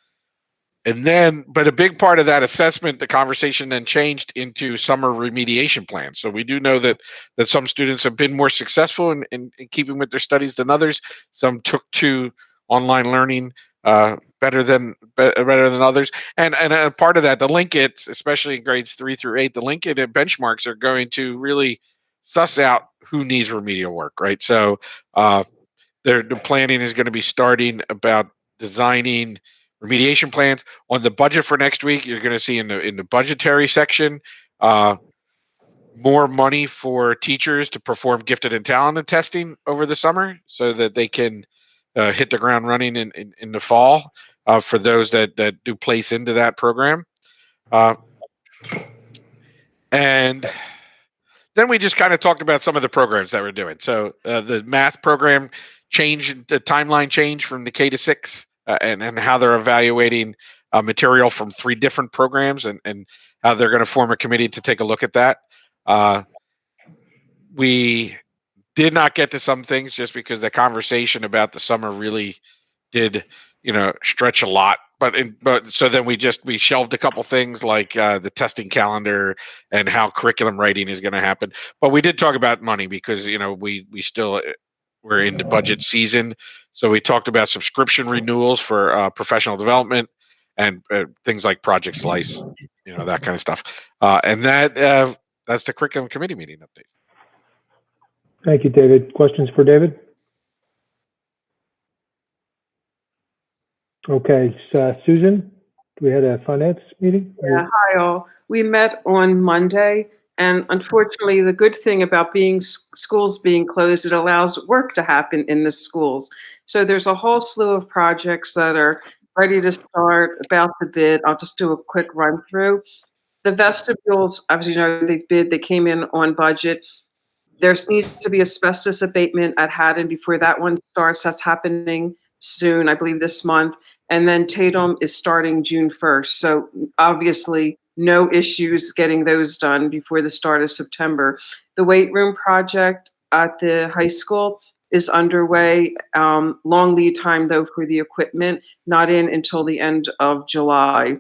And then, but a big part of that assessment, the conversation then changed into summer remediation plans. So we do know that some students have been more successful in keeping with their studies than others. Some took to online learning better than others. And a part of that, the Linkit, especially in grades 3 through 8, the Linkit benchmarks are going to really suss out who needs remedial work, right? So the planning is going to be starting about designing remediation plans. On the budget for next week, you're going to see in the budgetary section more money for teachers to perform gifted and talented testing over the summer so that they can hit the ground running in the fall for those that do place into that program. And then we just kind of talked about some of the programs that we're doing. So the math program change, the timeline change from the K to 6. And how they're evaluating material from 3 different programs and how they're going to form a committee to take a look at that. We did not get to some things just because the conversation about the summer really did, stretch a lot. But so then we shelved a couple things like the testing calendar and how curriculum writing is going to happen. But we did talk about money because, we still we're in the budget season. So we talked about subscription renewals for professional development and things like Project Slice, that kind of stuff. And that's the curriculum committee meeting update. Thank you, David. Questions for David? Okay, Susan, we had a finance meeting? Yeah, hi all. We met on Monday. And unfortunately, the good thing about schools being closed, it allows work to happen in the schools. So there's a whole slew of projects that are ready to start, about to bid. I'll just do a quick run through. The vestibules, as you know, they came in on budget. There needs to be asbestos abatement at Haddon before that one starts. That's happening soon, I believe this month. And then Tatum is starting June 1st. So obviously, no issues getting those done before the start of September. The weight room project at the high school is underway. Long lead time, though, for the equipment, not in until the end of July.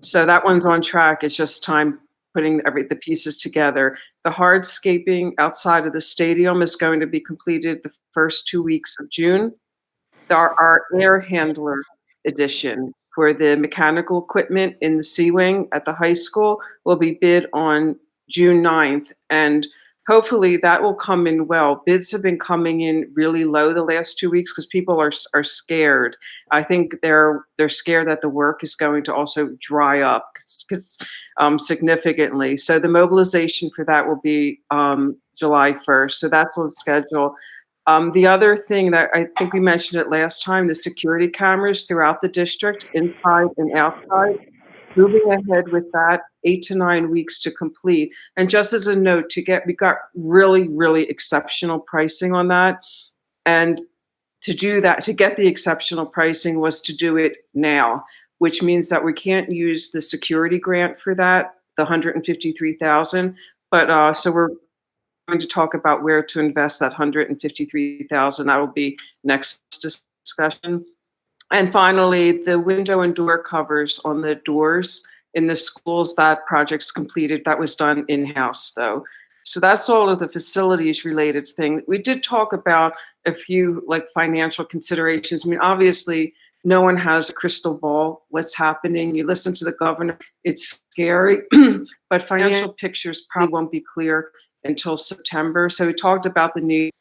So that one's on track. It's just time putting the pieces together. The hardscaping outside of the stadium is going to be completed the first 2 weeks of June. Our air handler edition for the mechanical equipment in the C Wing at the high school will be bid on June 9th. And hopefully that will come in well. Bids have been coming in really low the last 2 weeks because people are scared. I think they're scared that the work is going to also dry up significantly. So the mobilization for that will be July 1st. So that's on schedule. The other thing that I think we mentioned it last time, the security cameras throughout the district, inside and outside, moving ahead with that, 8 to 9 weeks to complete. And just as a note, we got really, really exceptional pricing on that. And to do that, to get the exceptional pricing was to do it now, which means that we can't use the security grant for that, the $153,000. But so we're going to talk about where to invest that $153,000. That will be next discussion. And finally, the window and door covers on the doors in the schools, that project's completed. That was done in-house, though. So that's all of the facilities related thing. We did talk about a few like financial considerations. I mean, obviously, no one has a crystal ball. What's happening? You listen to the governor. It's scary, but financial pictures probably won't be clear until September. So we talked about the need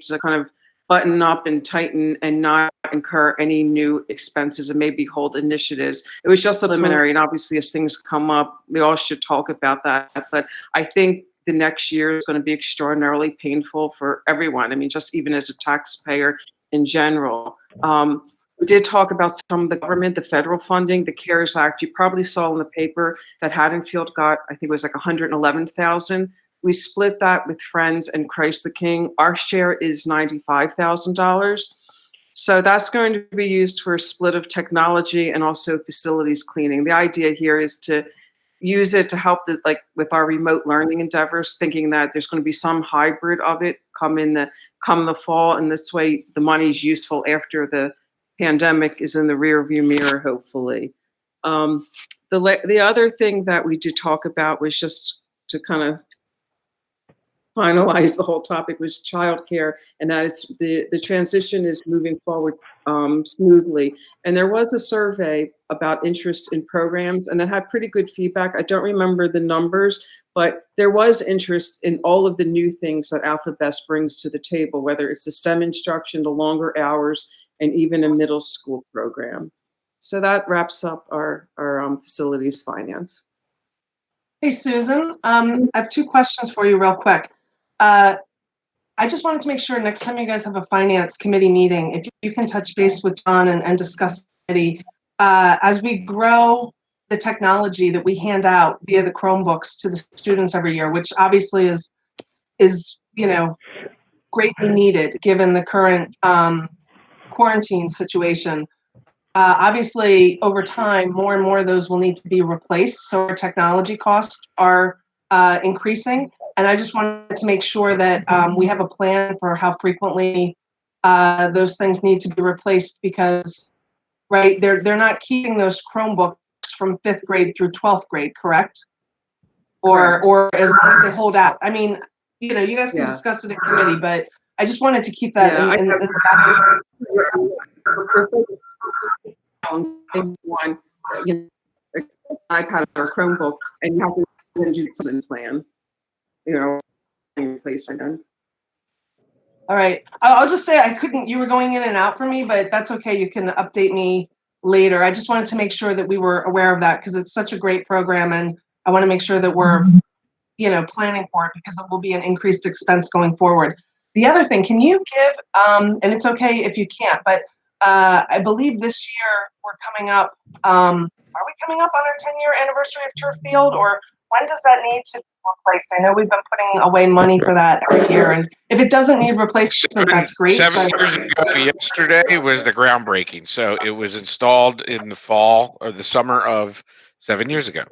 to kind of button up and tighten and not incur any new expenses and maybe hold initiatives. It was just preliminary, and obviously as things come up, we all should talk about that. But I think the next year is going to be extraordinarily painful for everyone. I mean, just even as a taxpayer in general. We did talk about some of the government, the federal funding, the CARES Act. You probably saw in the paper that Haddonfield got, I think it was like $111,000. We split that with Friends and Christ the King. Our share is $95,000. So that's going to be used for a split of technology and also facilities cleaning. The idea here is to use it to help like with our remote learning endeavors, thinking that there's going to be some hybrid of it come the fall, and this way the money's useful after the pandemic is in the rear view mirror, hopefully. The other thing that we did talk about was just to kind of finalize the whole topic was childcare, and that it's the transition is moving forward smoothly. And there was a survey about interest in programs, and it had pretty good feedback. I don't remember the numbers, but there was interest in all of the new things that Alpha Best brings to the table, whether it's the STEM instruction, the longer hours, and even a middle school program. So that wraps up our facilities finance. Hey, Susan, I have two questions for you real quick. I just wanted to make sure next time you guys have a finance committee meeting, if you can touch base with John and discuss it, as we grow the technology that we hand out via the Chromebooks to the students every year, which obviously is greatly needed given the current quarantine situation. Obviously, over time, more and more of those will need to be replaced. So our technology costs are increasing. And I just wanted to make sure that we have a plan for how frequently those things need to be replaced, because, right, they're not keeping those Chromebooks from 5th grade through 12th grade, correct? Or as long as they hold out. I mean, you guys can discuss it in committee, but I just wanted to keep that in the one, iPad or Chromebook, and you have to do the plan. Place again. All right. I'll just say you were going in and out for me, but that's okay. You can update me later. I just wanted to make sure that we were aware of that because it's such a great program, and I want to make sure that we're, planning for it because it will be an increased expense going forward. The other thing, can you give, and it's okay if you can't, but I believe this year we're coming up, are we coming up on our 10-year anniversary of Turf Field, or when does that need to be replaced? I know we've been putting away money for that every year, and if it doesn't need replacement, that's great. 7 years ago yesterday was the groundbreaking. So it was installed in the fall or the summer of 7 years ago,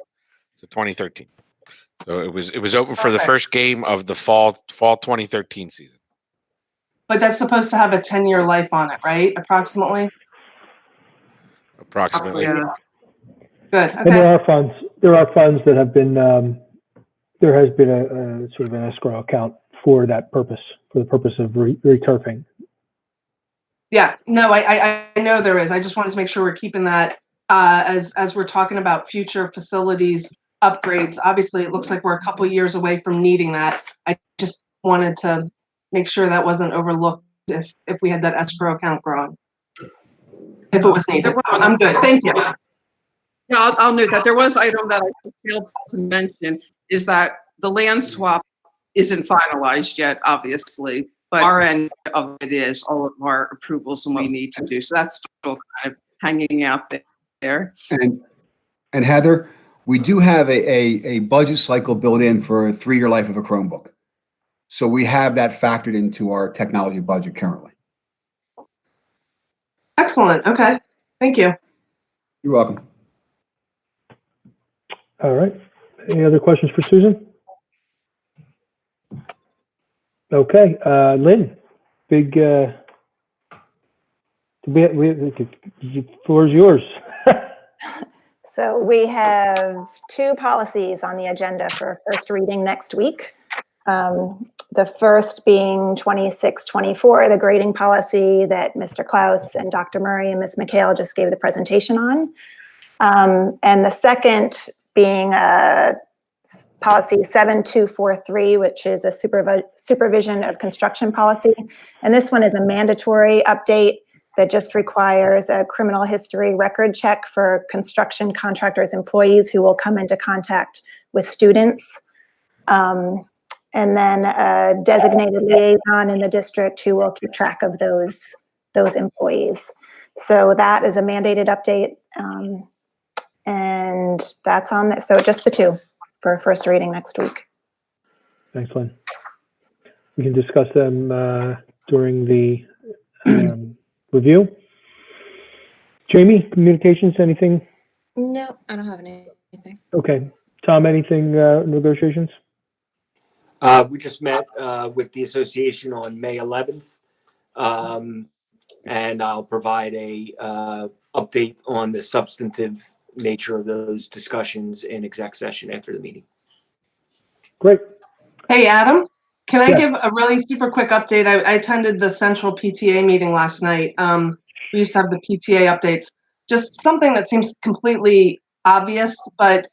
so 2013. So it was open for the first game of the fall 2013 season. But that's supposed to have a 10-year life on it, right? Approximately. Yeah. Good. Okay. And there are funds that have been, there has been a sort of an escrow account for that purpose, for the purpose of returfing. Yeah, no, I know there is. I just wanted to make sure we're keeping that as we're talking about future facilities upgrades. Obviously, it looks like we're a couple years away from needing that. I just wanted to make sure that wasn't overlooked if we had that escrow account growing. If it was needed. I'm good. Thank you. Yeah, I'll note that there was an item that I failed to mention is that the land swap isn't finalized yet, obviously, but our end of it is all of our approvals and what we need to do. So that's still kind of hanging out there. And Heather, we do have a budget cycle built in for a 3-year life of a Chromebook. So we have that factored into our technology budget currently. Excellent. Okay. Thank you. You're welcome. All right. Any other questions for Susan? Okay. Lynn, the floor is yours. So we have 2 policies on the agenda for first reading next week. The first being 2624, the grading policy that Mr. Klaus and Dr. Murray and Ms. McHale just gave the presentation on. And the second being policy 7243, which is a supervision of construction policy. And this one is a mandatory update that just requires a criminal history record check for construction contractors' employees who will come into contact with students. And then a designated liaison in the district who will keep track of those employees. So that is a mandated update. And that's on that. So just the two for first reading next week. Thanks, Lynn. We can discuss them during the review. Jamie, communications, anything? No, I don't have anything. Okay. Tom, anything negotiations? We just met with the association on May 11th, and I'll provide a update on the substantive nature of those discussions in exec session after the meeting. Great. Hey, Adam, can I Yeah. give a really super quick update? I attended the central PTA meeting last night. We used to have the PTA updates. Just something that seems completely obvious, but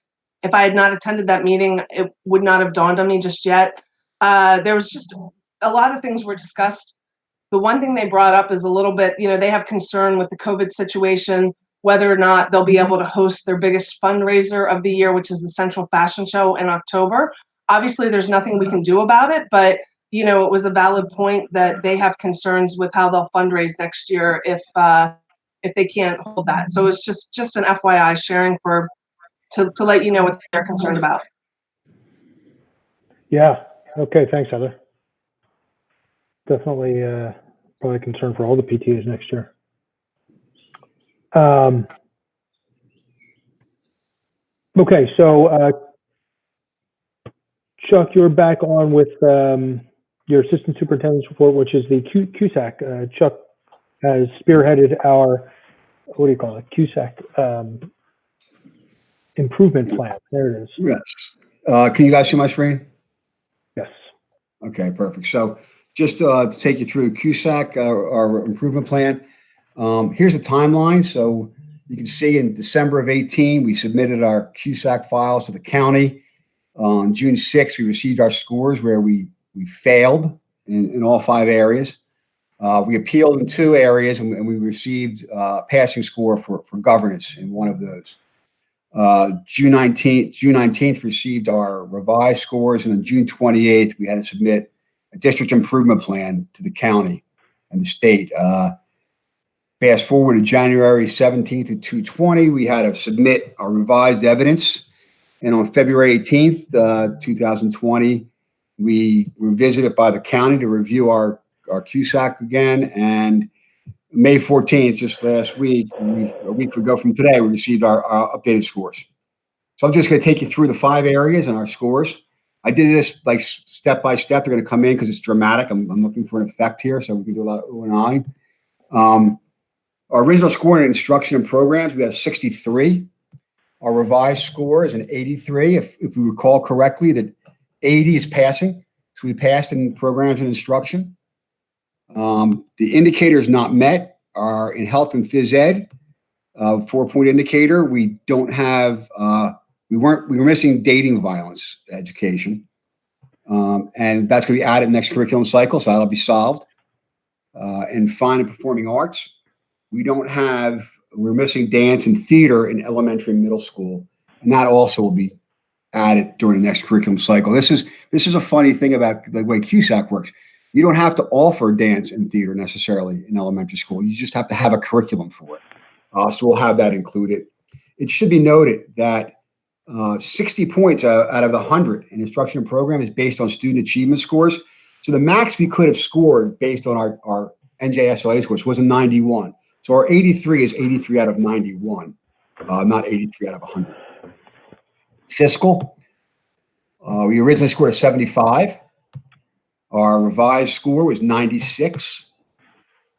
if I had not attended that meeting, it would not have dawned on me just yet. There was just a lot of things were discussed. The one thing they brought up is a little bit, they have concern with the COVID situation, whether or not they'll be able to host their biggest fundraiser of the year, which is the Central Fashion Show in October. Obviously, there's nothing we can do about it, but it was a valid point that they have concerns with how they'll fundraise next year if they can't hold that. So it's just an FYI sharing to let you know what they're concerned about. Yeah. Okay. Thanks, Heather. Definitely probably a concern for all the PTAs next year. Okay. So, Chuck, you're back on with your assistant superintendent's report, which is the CUSAC. Chuck has spearheaded our, what do you call it? CUSAC improvement plan. There it is. Yes. Can you guys see my screen? Yes. Okay, perfect. So just to take you through CUSAC, our improvement plan. Here's a timeline. So you can see in December of 18, we submitted our CUSAC files to the county. On June 6th, we received our scores where we failed in all 5 areas. We appealed in 2 areas, and we received a passing score for governance in one of those. June 19th received our revised scores, and on June 28th, we had to submit a district improvement plan to the county and the state. Fast forward to January 17th at 2:20, we had to submit our revised evidence. And on February 18th, 2020, we were visited by the county to review our CUSAC again. And May 14th, just last week, a week ago from today, we received our updated scores. So I'm just going to take you through the 5 areas and our scores. I did this like step by step. They're going to come in because it's dramatic. I'm looking for an effect here, so we can do a lot going on. Our original score in instruction and programs, we had a 63. Our revised score is an 83. If we recall correctly, that 80 is passing. So we passed in programs and instruction. The indicators not met are in health and phys ed, 4-point indicator. We don't have, we were missing dating violence education. And that's going to be added next curriculum cycle. So that'll be solved. And fine and performing arts, we're missing dance and theater in elementary and middle school. And that also will be added during the next curriculum cycle. This is a funny thing about the way CUSAC works. You don't have to offer dance and theater necessarily in elementary school. You just have to have a curriculum for it. So we'll have that included. It should be noted that 60 points out of the 100 in instruction and program is based on student achievement scores. So the max we could have scored based on our NJSLA scores was a 91. So our 83 is 83 out of 91, not 83 out of 100. Fiscal, we originally scored a 75. Our revised score was 96.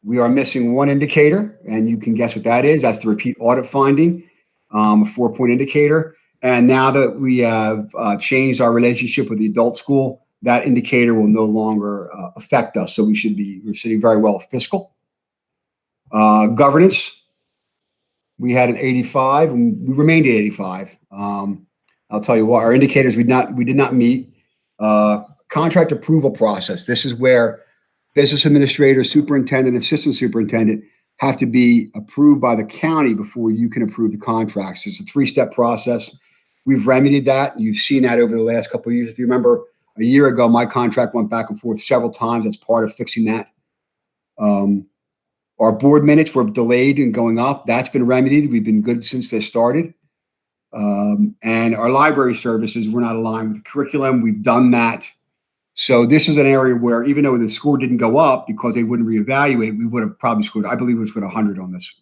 We are missing one indicator, and you can guess what that is. That's the repeat audit finding, a 4-point indicator. And now that we have changed our relationship with the adult school, that indicator will no longer affect us. So we're sitting very well fiscal. Governance, we had an 85 and we remained at 85. I'll tell you what, our indicators we did not meet. Contract approval process. This is where business administrator, superintendent, assistant superintendent have to be approved by the county before you can approve the contracts. It's a 3-step process. We've remedied that. You've seen that over the last couple of years. If you remember, a year ago, my contract went back and forth several times. That's part of fixing that. Our board minutes were delayed and going up. That's been remedied. We've been good since they started. And our library services were not aligned with the curriculum. We've done that. So this is an area where even though the score didn't go up because they wouldn't reevaluate, we would have probably scored, I believe we would have scored 100 on this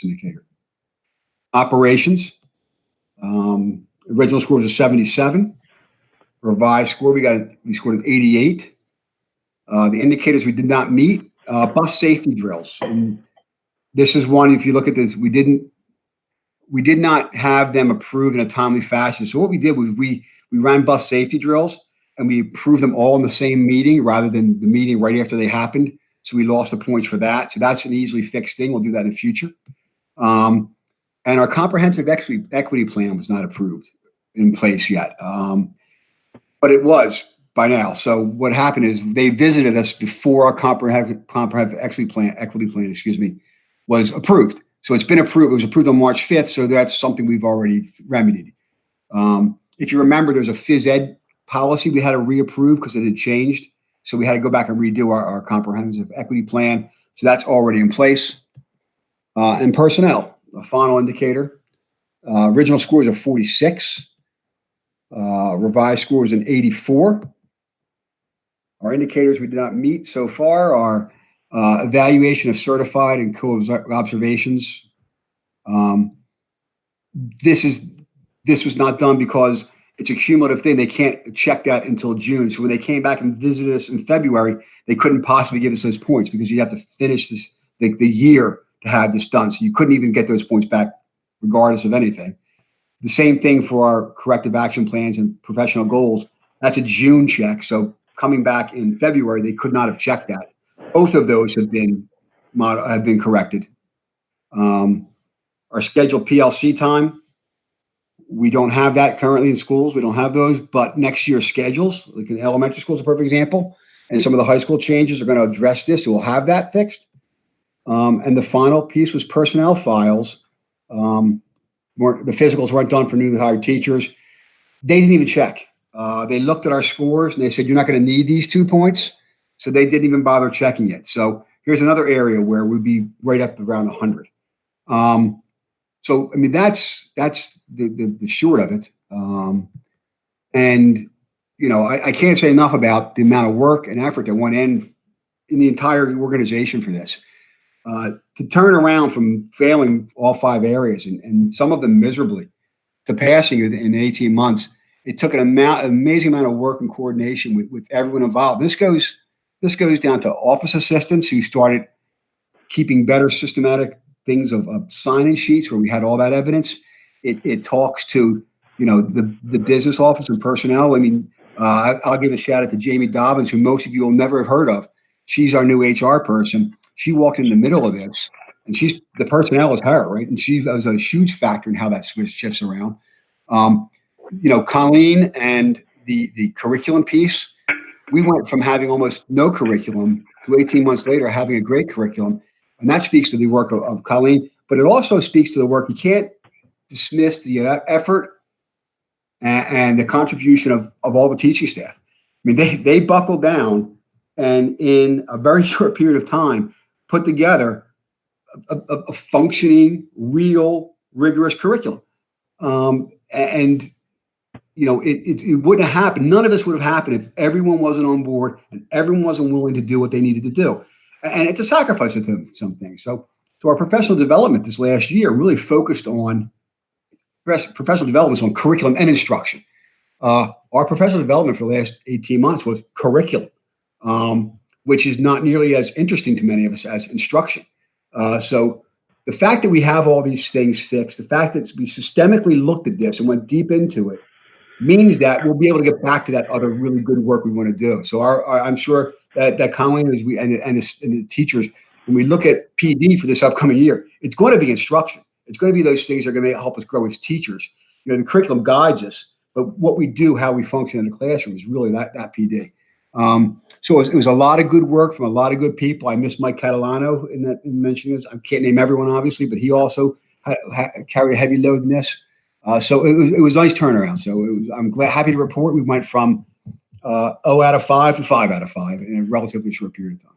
indicator. Operations, original score was a 77. Revised score, we scored an 88. The indicators we did not meet, bus safety drills. And this is one, if you look at this, we did not have them approved in a timely fashion. So what we did was we ran bus safety drills and we approved them all in the same meeting rather than the meeting right after they happened. So we lost the points for that. So that's an easily fixed thing. We'll do that in the future. And our comprehensive equity plan was not approved in place yet. But it was by now. So what happened is they visited us before our comprehensive equity plan, was approved. So it's been approved. It was approved on March 5th. So that's something we've already remedied. If you remember, there's a phys ed policy we had to reapprove because it had changed. So we had to go back and redo our comprehensive equity plan. So that's already in place. And personnel, a final indicator. Original score is a 46. Revised score is an 84. Our indicators we did not meet so far are evaluation of certified and co-observations. This was not done because it's a cumulative thing. They can't check that until June. So when they came back and visited us in February, they couldn't possibly give us those points because you have to finish the year to have this done. So you couldn't even get those points back regardless of anything. The same thing for our corrective action plans and professional goals. That's a June check. So coming back in February, they could not have checked that. Both of those have been corrected. Our scheduled PLC time, we don't have that currently in schools. We don't have those, but next year's schedules, like in elementary schools, is a perfect example, and some of the high school changes are going to address this. So we'll have that fixed. And the final piece was personnel files. The physicals weren't done for newly hired teachers. They didn't even check. They looked at our scores and they said, you're not going to need these 2 points. So they didn't even bother checking it. So here's another area where we'd be right up around 100. So, I mean, that's the short of it. And, you know, I can't say enough about the amount of work and effort that went in the entire organization for this. To turn around from failing all 5 areas and some of them miserably to passing in 18 months, it took an amazing amount of work and coordination with everyone involved. This goes down to office assistants who started keeping better systematic things of sign-in sheets where we had all that evidence. It talks to, you know, the business office and personnel. I mean, I'll give a shout out to Jamie Dobbins, who most of you will never have heard of. She's our new HR person. She walked in the middle of this, and the personnel is her, right? And she was a huge factor in how that shifts around. You know, Colleen and the curriculum piece, we went from having almost no curriculum to 18 months later having a great curriculum. And that speaks to the work of Colleen, but it also speaks to the work. You can't dismiss the effort and the contribution of all the teaching staff. I mean, they buckled down and in a very short period of time put together a functioning, real, rigorous curriculum. And you know, it wouldn't have happened. None of this would have happened if everyone wasn't on board and everyone wasn't willing to do what they needed to do. And it's a sacrifice of some things. So our professional development this last year really focused on professional development on curriculum and instruction. Our professional development for the last 18 months was curriculum, which is not nearly as interesting to many of us as instruction. So the fact that we have all these things fixed, the fact that we systemically looked at this and went deep into it, means that we'll be able to get back to that other really good work we want to do. So I'm sure that Colleen and the teachers, when we look at PD for this upcoming year, it's going to be instruction. It's going to be those things that are going to help us grow as teachers. The curriculum guides us, but what we do, how we function in the classroom is really that PD. So it was a lot of good work from a lot of good people. I miss Mike Catalano in mentioning this. I can't name everyone, obviously, but he also carried a heavy load in this. So it was a nice turnaround. So I'm happy to report we went from 0 out of 5 to 5 out of 5 in a relatively short period of time.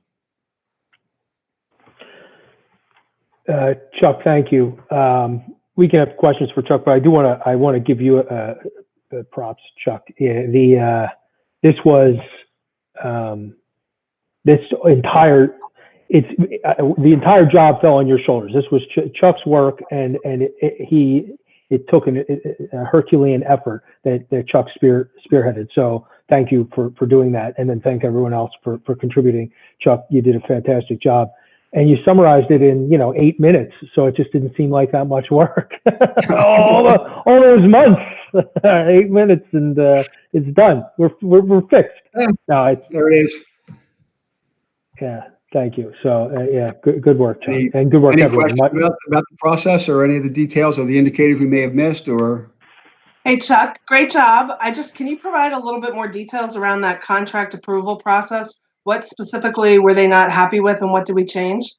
Chuck, thank you. We can have questions for Chuck, but I want to give you props, Chuck. Yeah, this entire job fell on your shoulders. This was Chuck's work, and it took a Herculean effort that Chuck spearheaded. So thank you for doing that, and then thank everyone else for contributing. Chuck, you did a fantastic job, and you summarized it in 8 minutes, so it just didn't seem like that much work. all those months, 8 minutes, and it's done. We're fixed. No, there it is. Yeah, thank you. So yeah, good work, Chuck, and good work, any everyone. Questions about the process or any of the details or the indicators we may have missed? Or Hey, Chuck, great job. Can you provide a little bit more details around that contract approval process? What specifically were they not happy with, and what did we change?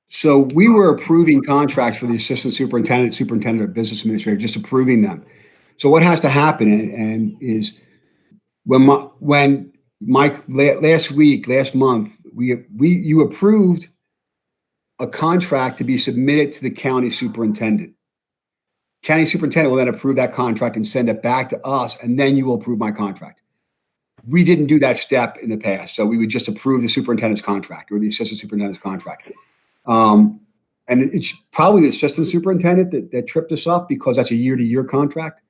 So we were approving contracts for the assistant superintendent, or business administrator, just approving them. So what has to happen and is when Mike last month, you approved a contract to be submitted to the county superintendent. County superintendent will then approve that contract and send it back to us, and then you will approve my contract. We didn't do that step in the past, so we would just approve the superintendent's contract or the assistant superintendent's contract. And it's probably the assistant superintendent that tripped us up, because that's a year-to-year contract.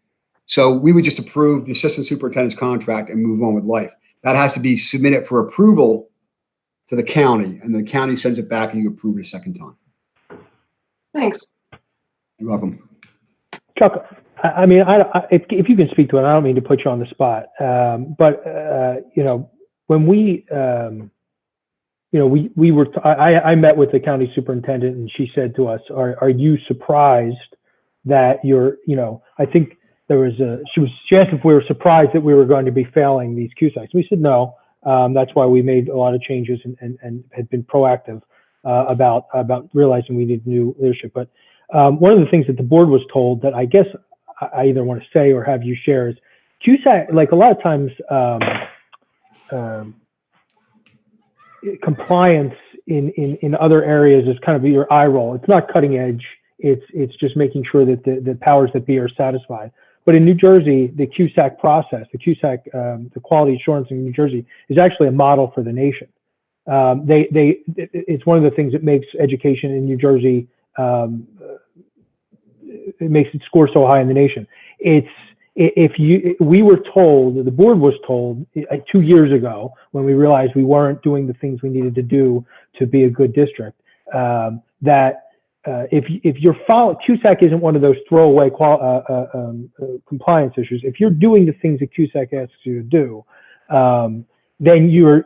So we would just approve the assistant superintendent's contract and move on with life. That has to be submitted for approval to the county, and the county sends it back and you approve it a second time. Thanks. You're welcome. Chuck, I mean, if you can speak to it, I don't mean to put you on the spot, but when I met with the county superintendent, and she said to us, "Are you surprised that I think she asked if we were surprised that we were going to be failing these QSACs. We said no. That's why we made a lot of changes and had been proactive about realizing we need new leadership. But one of the things that the board was told that I guess I either want to say or have you share is QSAC, like a lot of times, compliance in other areas is kind of your eye roll. It's not cutting edge. It's just making sure that the powers that be are satisfied. But in New Jersey, the QSAC process, the quality assurance in New Jersey, is actually a model for the nation. It's one of the things that makes education in New Jersey, it makes it score so high in the nation. We were told, the board was told 2 years ago, when we realized we weren't doing the things we needed to do to be a good district, that if you're following, QSAC isn't one of those throwaway compliance issues. If you're doing the things that QSAC asks you to do, then you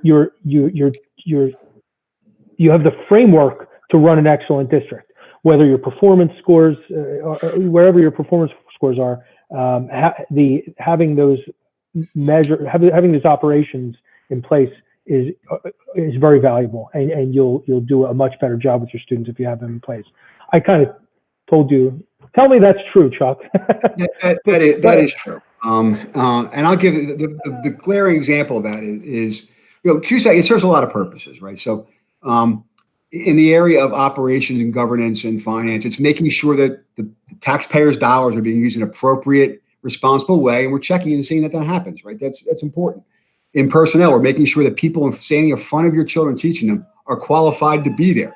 have the framework to run an excellent district. Whether your performance scores, or wherever your performance scores are, having those operations in place is very valuable, and you'll do a much better job with your students if you have them in place. I kind of told you. Tell me that's true, Chuck. that is true. And I'll give the glaring example of that is QSAC. It serves a lot of purposes, right? So in the area of operations and governance and finance, it's making sure that the taxpayers' dollars are being used in an appropriate, responsible way, and we're checking and seeing that happens, right? That's important. In personnel, we're making sure that people standing in front of your children, teaching them, are qualified to be there.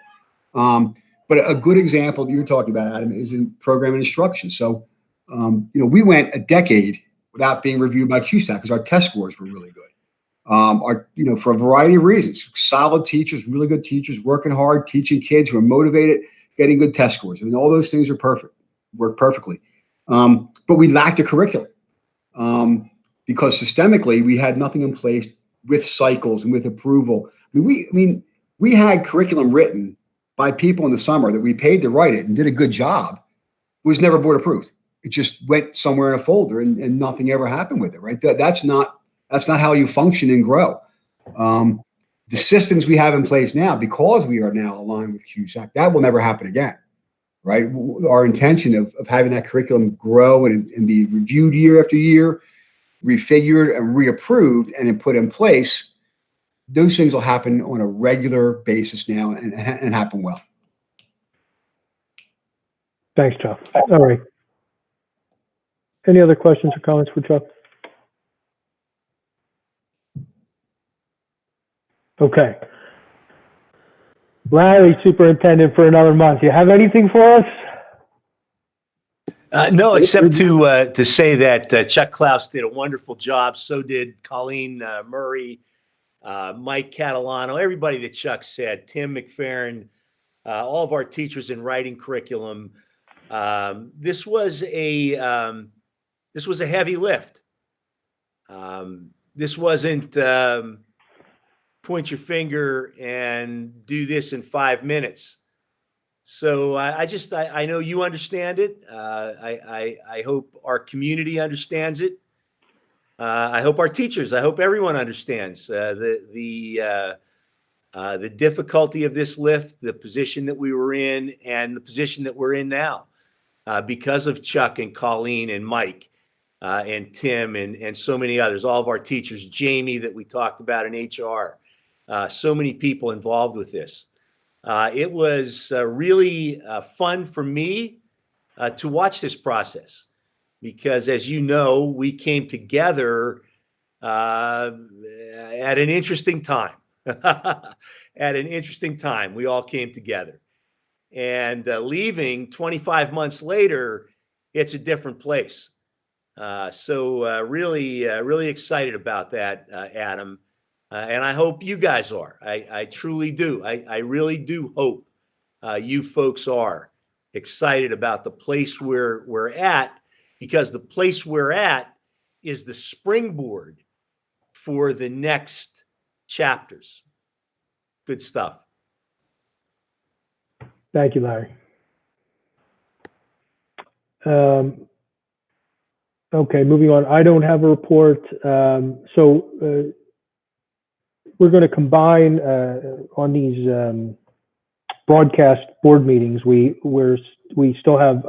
But a good example that you're talking about, Adam, is in program instruction. So, we went a decade without being reviewed by QSAC because our test scores were really good. For a variety of reasons, solid teachers, really good teachers, working hard, teaching kids who are motivated, getting good test scores. I mean, all those things are perfect, work perfectly. But we lacked a curriculum. because systemically we had nothing in place with cycles and with approval. We had curriculum written by people in the summer that we paid to write it and did a good job. It was never board approved. It just went somewhere in a folder and nothing ever happened with it, right? That's not how you function and grow. The systems we have in place now, because we are now aligned with CUSAC, that will never happen again, right? Our intention of having that curriculum grow and be reviewed year after year, refigured and reapproved and then put in place, those things will happen on a regular basis now and happen well. Thanks, Chuck. All right. Any other questions or comments for Chuck? Okay. Larry, superintendent for another month. You have anything for us? No, except to say that Chuck Klaus did a wonderful job. So did Colleen Murray, Mike Catalano, everybody that Chuck said, Tim McFerrin, all of our teachers in writing curriculum. This was a heavy lift. This wasn't point your finger and do this in 5 minutes. So I know you understand it. I hope our community understands it. I hope our teachers, I hope everyone understands the difficulty of this lift, the position that we were in, and the position that we're in now because of Chuck and Colleen and Mike and Tim and so many others, all of our teachers, Jamie that we talked about in HR, so many people involved with this. It was really fun for me to watch this process because, as you know, we came together at an interesting time. At an interesting time, we all came together. And leaving 25 months later, it's a different place. So really excited about that, Adam. And I hope you guys are. I truly do. I really do hope you folks are excited about the place we're at, because the place we're at is the springboard for the next chapters. Good stuff. Thank you, Larry. Okay, moving on. I don't have a report. We're going to combine on these broadcast board meetings. We still have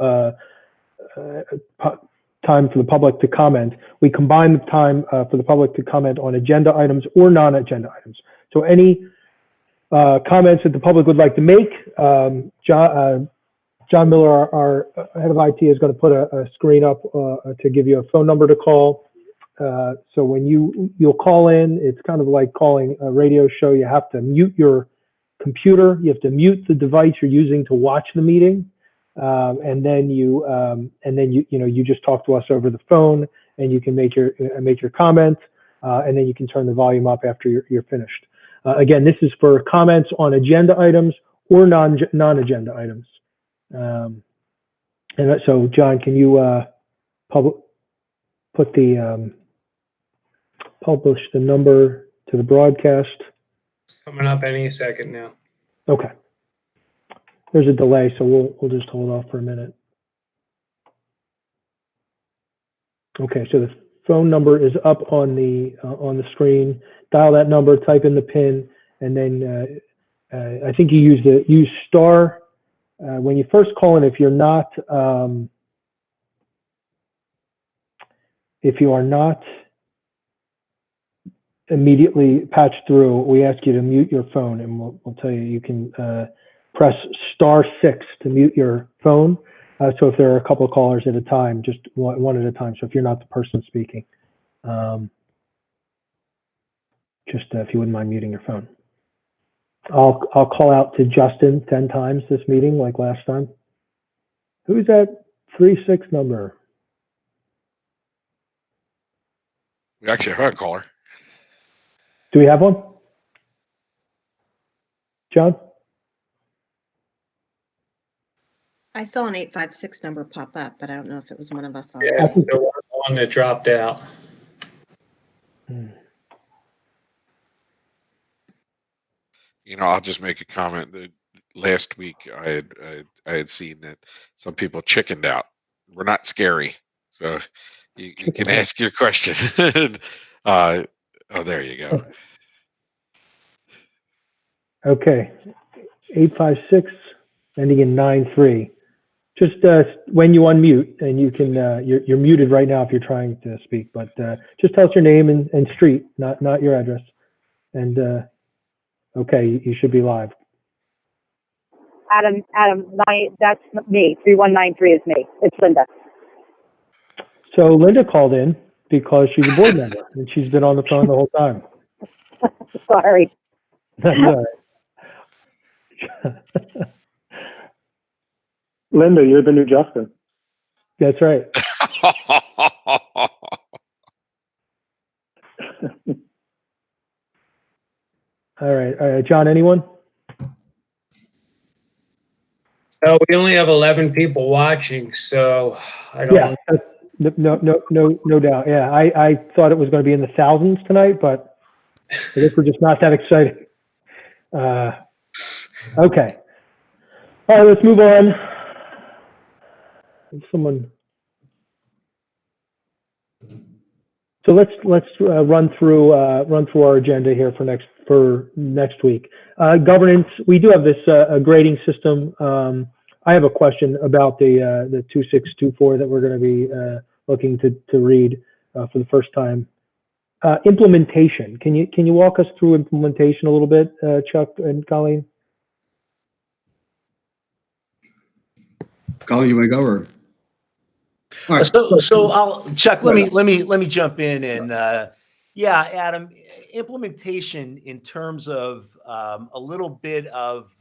time for the public to comment. We combine the time for the public to comment on agenda items or non-agenda items. So any comments that the public would like to make, John Miller, our head of IT, is going to put a screen up to give you a phone number to call. So when you'll call in, it's kind of like calling a radio show. You have to mute your computer. You have to mute the device you're using to watch the meeting, and then you just talk to us over the phone, and you can make your comment, and then you can turn the volume up after you're finished. Again, this is for comments on agenda items or non-agenda items. And so, John, can you publish the number to the broadcast? Coming up any second now. Okay. There's a delay, so we'll just hold off for a minute. Okay, so the phone number is up on the screen. Dial that number, type in the PIN, and then I think you use star when you first call in. If you are not immediately patched through, we ask you to mute your phone, and we'll tell you can press *6 to mute your phone. So if there are a couple of callers at a time, just one at a time. So if you're not the person speaking, just if you wouldn't mind muting your phone. I'll call out to Justin 10 times this meeting, like last time. Who's that 36 number? We actually have a caller. Do we have one? John? I saw an 856 number pop up, but I don't know if it was one of us. Yeah, there was one that dropped out. I'll just make a comment that last week I had seen that some people chickened out. We're not scary, so you can ask your question. Oh, there you go. Okay, 856 ending in 93. Just when you unmute, and you can you're muted right now if you're trying to speak, but just tell us your name and street, not your address. And okay, you should be live. Adam, that's me. 3193 is me. It's Linda. So Linda called in because she's a board member and she's been on the phone the whole time. Sorry. That's all right. Linda, you're the new Justin. That's right. All right, John, anyone? No, we only have 11 people watching, so I don't. Yeah, no doubt. Yeah, I thought it was going to be in the thousands tonight, but I guess we're just not that excited. Okay. All right, let's move on. Someone. So let's run through our agenda here for next week. Governance. We do have this grading system. I have a question about the 2624 that we're going to be looking to read for the first time. Implementation. Can you walk us through implementation a little bit, Chuck and Colleen? Colleen, you want to go or? All right. So Chuck, let me jump in and yeah, Adam, implementation in terms of a little bit of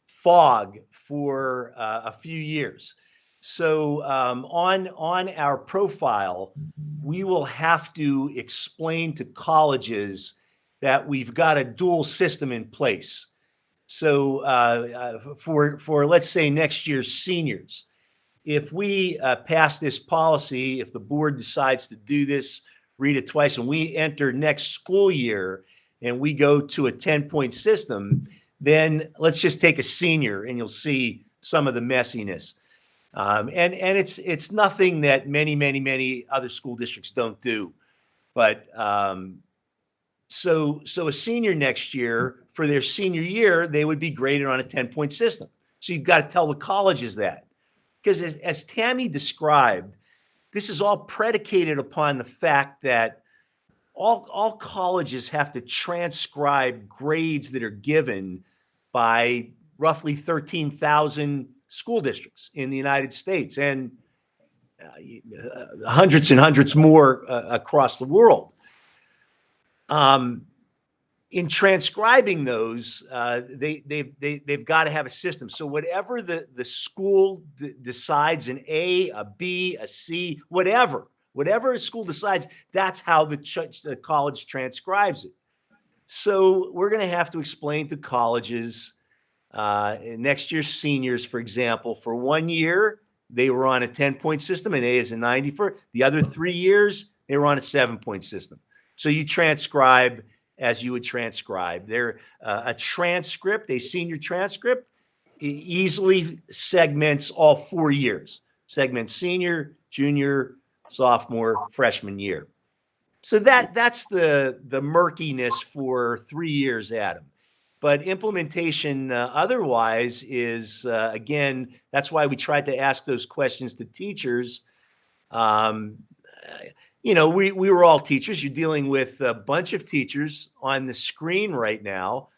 fog for a few years. So on our profile, we will have to explain to colleges that we've got a dual system in place. So for let's say next year's seniors, if we pass this policy, if the board decides to do this, read it twice, and we enter next school year and we go to a 10-point system, then let's just take a senior and you'll see some of the messiness. And it's nothing that many other school districts don't do. But so a senior next year, for their senior year, they would be graded on a 10-point system. So you've got to tell the colleges that. Because as Tammy described, this is all predicated upon the fact that all colleges have to transcribe grades that are given by roughly 13,000 school districts in the United States and hundreds and hundreds more across the world. In transcribing those, they've got to have a system. So whatever the school decides, an A, a B, a C, whatever a school decides, that's how the college transcribes it. So we're going to have to explain to colleges, next year's seniors, for example, for 1 year, they were on a 10-point system, and A is a 90. For the other 3 years, they were on a 7-point system. So you transcribe as you would transcribe. They're a transcript, a senior transcript, easily segments all 4 years. Segments senior, junior, sophomore, freshman year. So that's the murkiness for 3 years, Adam. But implementation otherwise is, again, that's why we tried to ask those questions to teachers. We were all teachers. You're dealing with a bunch of teachers on the screen right now.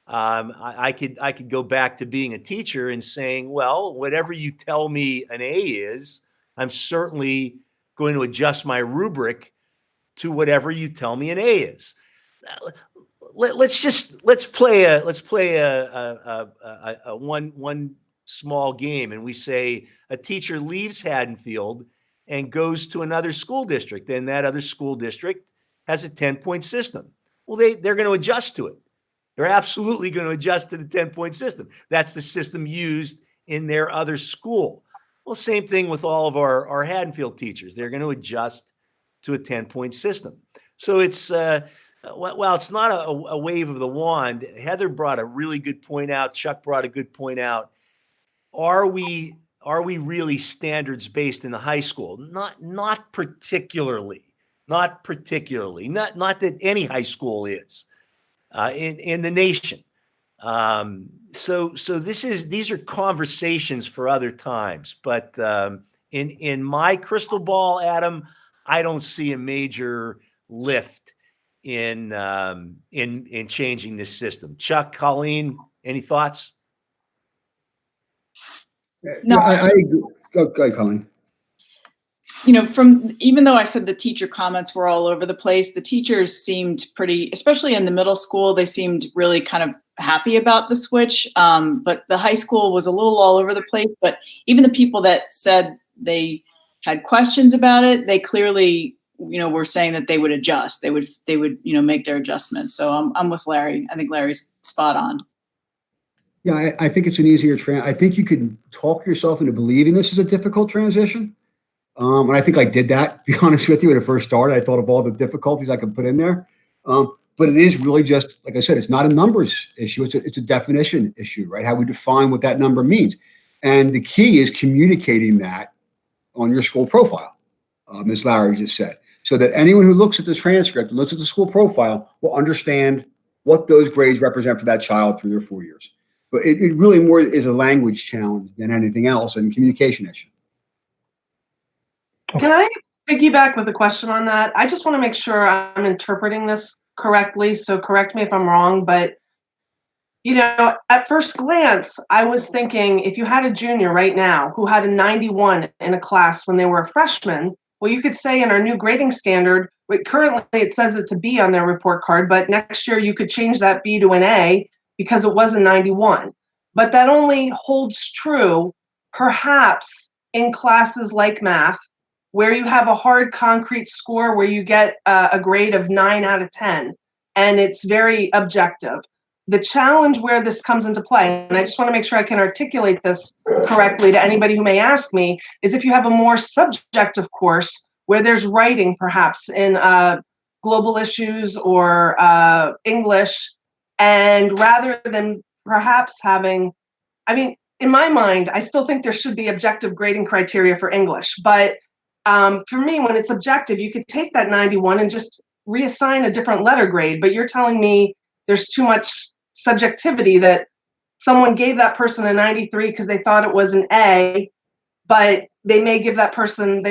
I could go back to being a teacher and saying, well, whatever you tell me an A is, I'm certainly going to adjust my rubric to whatever you tell me an A is. Let's play a one small game, and we say a teacher leaves Haddonfield and goes to another school district. Then that other school district has a 10-point system. Well, they're going to adjust to it. They're absolutely going to adjust to the 10-point system. That's the system used in their other school. Well, same thing with all of our Haddonfield teachers. They're going to adjust to a 10-point system. So it's, well, it's not a wave of the wand. Heather brought a really good point out. Chuck brought a good point out. Are we really standards based in the high school? Not particularly. Not that any high school is in the nation. So these are conversations for other times. But in my crystal ball, Adam, I don't see a major lift in changing this system. Chuck, Colleen, any thoughts? No, I agree. Go ahead, Colleen. Even though I said the teacher comments were all over the place, the teachers seemed pretty, especially in the middle school, they seemed really kind of happy about the switch. But the high school was a little all over the place. But even the people that said they had questions about it, they clearly, were saying that they would adjust. They would, make their adjustments. So I'm with Larry. I think Larry's spot on. Yeah, I think it's an easier I think you can talk yourself into believing this is a difficult transition. And I think I did that, to be honest with you, when it first started. I thought of all the difficulties I could put in there. But it is really just, like I said, it's not a numbers issue. It's a definition issue, right? How we define what that number means. And the key is communicating that on your school profile, Ms. Larry just said, so that anyone who looks at this transcript and looks at the school profile will understand what those grades represent for that child through their 4 years. But it really more is a language challenge than anything else, and communication issue. Can I piggyback with a question on that? I just want to make sure I'm interpreting this correctly. So correct me if I'm wrong, but at first glance, I was thinking if you had a junior right now who had a 91 in a class when they were a freshman, well, you could say in our new grading standard, currently it says it's a B on their report card, but next year you could change that B to an A because it was a 91. But that only holds true perhaps in classes like math, where you have a hard concrete score where you get a grade of 9 out of 10, and it's very objective. The challenge where this comes into play, and I just want to make sure I can articulate this correctly to anybody who may ask me, is if you have a more subjective course where there's writing perhaps in global issues or English, and rather than perhaps having, in my mind, I still think there should be objective grading criteria for English, but for me, when it's objective, you could take that 91 and just reassign a different letter grade, but you're telling me there's too much subjectivity that someone gave that person a 93 because they thought it was an A, but they may have given that person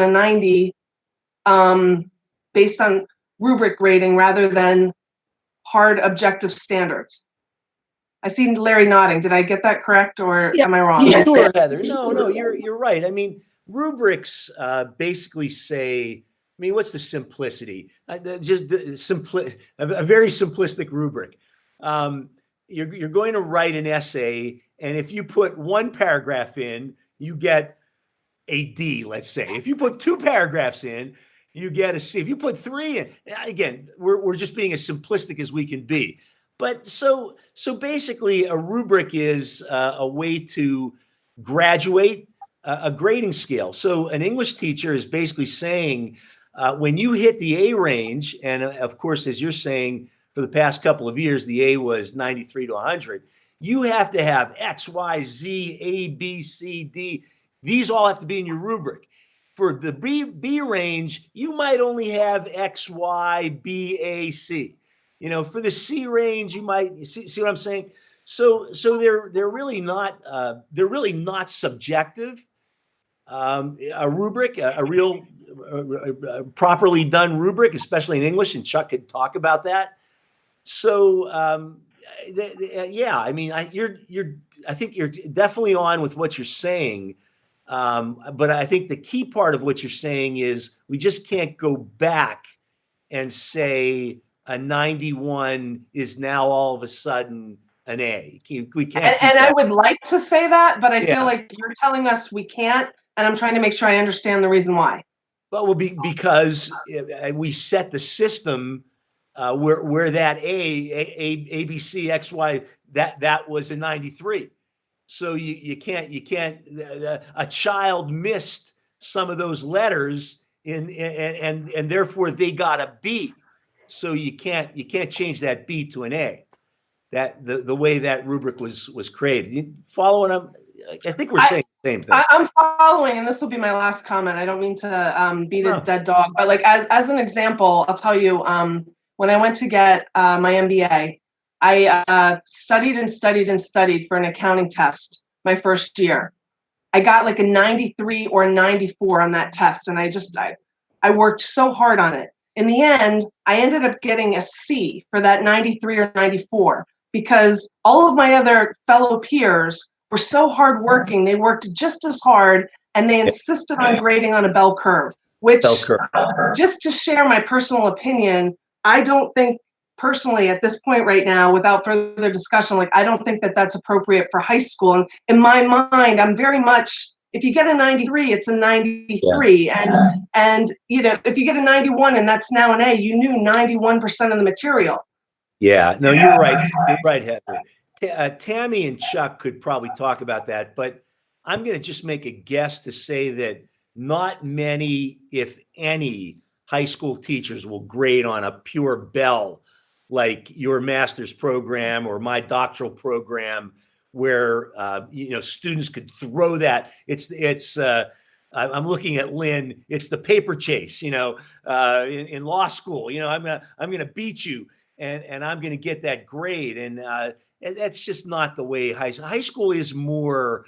a 90 based on rubric grading rather than hard objective standards. I see Larry nodding. Did I get that correct, or am I wrong? Yeah, sure, Heather. No, you're right. Rubrics basically say, what's the simplicity? A very simplistic rubric. You're going to write an essay, and if you put one paragraph in, you get a D, let's say. If you put 2 paragraphs in, you get a C. If you put 3 in, again, we're just being as simplistic as we can be. But so basically, a rubric is a way to graduate a grading scale. So an English teacher is basically saying, when you hit the A range, and of course, as you're saying, for the past couple of years, the A was 93 to 100. You have to have X, Y, Z, A, B, C, D. These all have to be in your rubric. For the B range, you might only have X, Y, B, A, C. For the C range, you might see what I'm saying. So they're really not subjective. A rubric, a real properly done rubric, especially in English, and Chuck could talk about that. So I think you're definitely on with what you're saying. But I think the key part of what you're saying is we just can't go back and say a 91 is now all of a sudden an A. We can't. And I would like to say that, but I feel like you're telling us we can't, and I'm trying to make sure I understand the reason why. Well, because we set the system where that A, B, C, X, Y, that was a 93. So you can't a child missed some of those letters and therefore they got a B. So you can't change that B to an A. That the way that rubric was created. You following up? I think we're saying the same thing. I'm following, and this will be my last comment. I don't mean to beat a dead dog, but like as an example, I'll tell you. When I went to get my MBA, I studied and studied and studied for an accounting test my first year. I got like a 93 or a 94 on that test, and I worked so hard on it. In the end, I ended up getting a C for that 93 or 94 because all of my other fellow peers were so hardworking. They worked just as hard, and they insisted on grading on a bell curve, which, just to share my personal opinion, I don't think personally at this point right now, without further discussion, like I don't think that that's appropriate for high school. And in my mind, I'm very much, if you get a 93, it's a 93. Yeah. And you know, if you get a 91 and that's now an A, you knew 91% of the material. Yeah, no, you're right. You're right, Heather. Tammy and Chuck could probably talk about that, but I'm going to just make a guess to say that not many, if any, high school teachers will grade on a pure bell like your master's program or my doctoral program, where students could throw that. I'm looking at Lynn. It's the paper chase, in law school. I'm gonna beat you, and I'm gonna get that grade, and that's just not the way high school is. More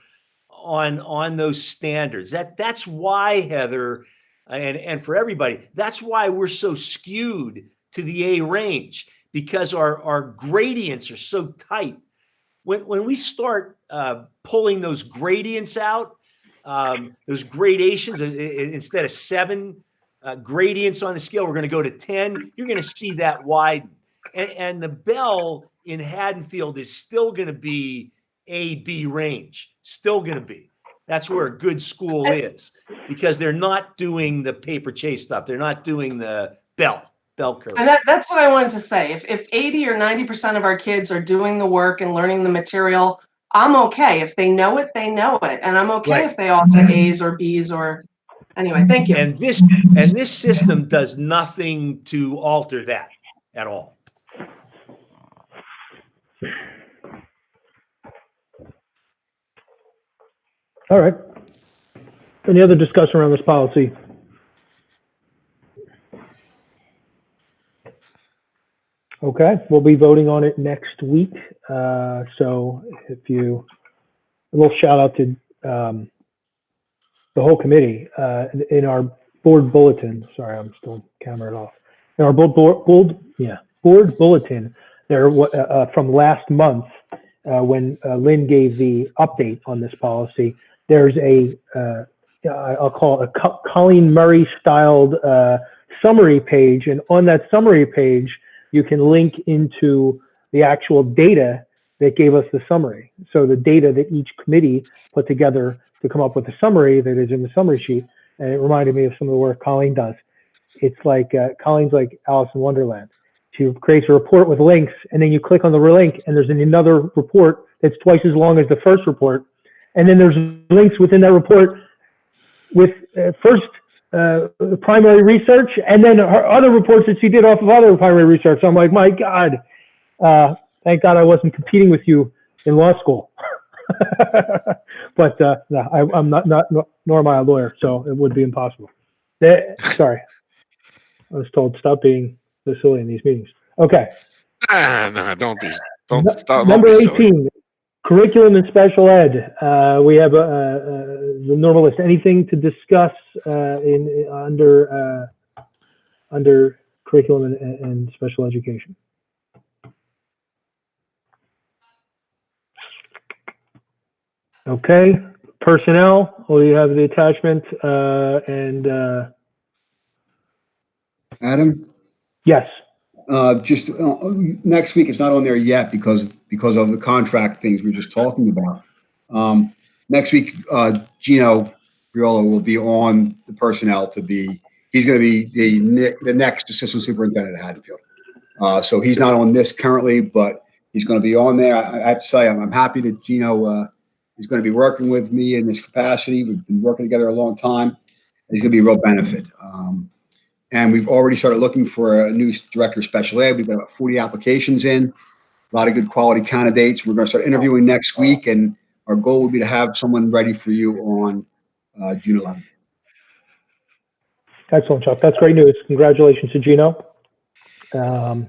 on those standards. That's why, Heather, and for everybody, that's why we're so skewed to the A range, because our gradients are so tight. When we start pulling those gradients out, those gradations, instead of 7 gradients on the scale, we're going to go to 10. You're going to see that widen. And the bell in Haddonfield is still going to be A-B range, still going to be. That's where a good school is, because they're not doing the paper chase stuff. They're not doing the bell curve. And that's what I wanted to say. If 80 or 90% of our kids are doing the work and learning the material, I'm okay. If they know it, they know it. And I'm okay if they all get A's or B's or anyway, thank you. And this system does nothing to alter that at all. All right. Any other discussion around this policy? Okay, we'll be voting on it next week. So a little shout out to the whole committee in our board bulletin. Sorry, I'm still cameraed off. In our board bulletin there from last month when Lynn gave the update on this policy. There's I'll call it a Colleen Murray styled summary page, and on that summary page you can link into the actual data that gave us the summary. So the data that each committee put together to come up with a summary that is in the summary sheet. And it reminded me of some of the work Colleen does. It's like, Colleen's like Alice in Wonderland. She creates a report with links, and then you click on the link, and there's another report that's twice as long as the first report. And then there's links within that report with first primary research, and then her other reports that she did off of other primary research. So I'm like, my God, thank God I wasn't competing with you in law school. But no, I'm not, nor am I a lawyer, so it would be impossible. Sorry, I was told stop being so silly in these meetings. Okay. No, don't stop. Number 18. Curriculum and special ed. We have the normal list. Anything to discuss under curriculum and special education? Okay. Personnel. Well, you have the attachment and Adam? Yes. Just next week, it's not on there yet because of the contract things we were just talking about. Next week, Gino Briolo will be on the personnel he's going to be the next assistant superintendent at Haddonfield. So he's not on this currently, but he's going to be on there. I have to say, I'm happy that Gino He's going to be working with me in this capacity. We've been working together a long time. He's going to be a real benefit. And we've already started looking for a new director of special ed. We've got about 40 applications in, a lot of good quality candidates. We're going to start interviewing next week, and our goal would be to have someone ready for you on June 11th. Excellent, Chuck. That's great news. Congratulations to Gino. You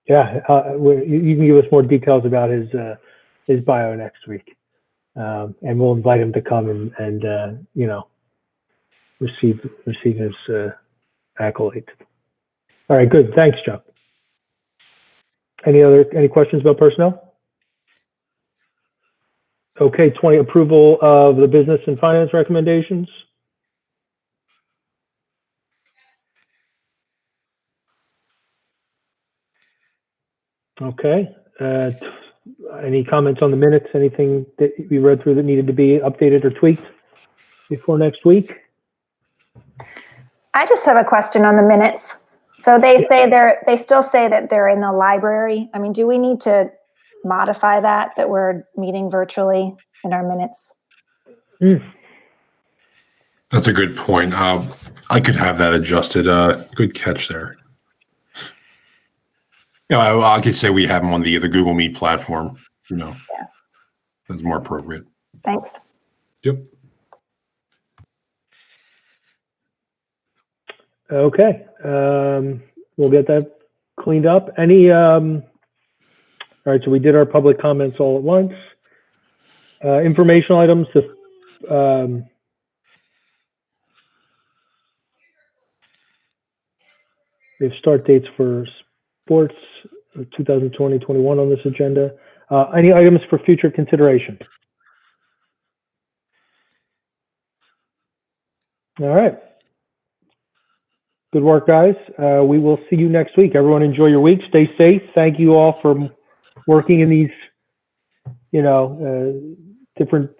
can give us more details about his bio next week, and we'll invite him to come and receive his accolades. All right, good. Thanks, Chuck. Any questions about personnel? Okay, 20, approval of the business and finance recommendations. Okay. Any comments on the minutes? Anything that we read through that needed to be updated or tweaked before next week? I just have a question on the minutes. So they still say that they're in the library. I mean, do we need to modify that we're meeting virtually in our minutes? That's a good point. I could have that adjusted. Good catch there. I could say we have them on the Google Meet platform. Yeah. That's more appropriate. Thanks. Yep. Okay. We'll get that cleaned up. All right, so we did our public comments all at once. Informational items. We have start dates for sports 2020-21 on this agenda. Any items for future consideration? All right. Good work, guys. We will see you next week. Everyone enjoy your week. Stay safe. Thank you all for working in these, different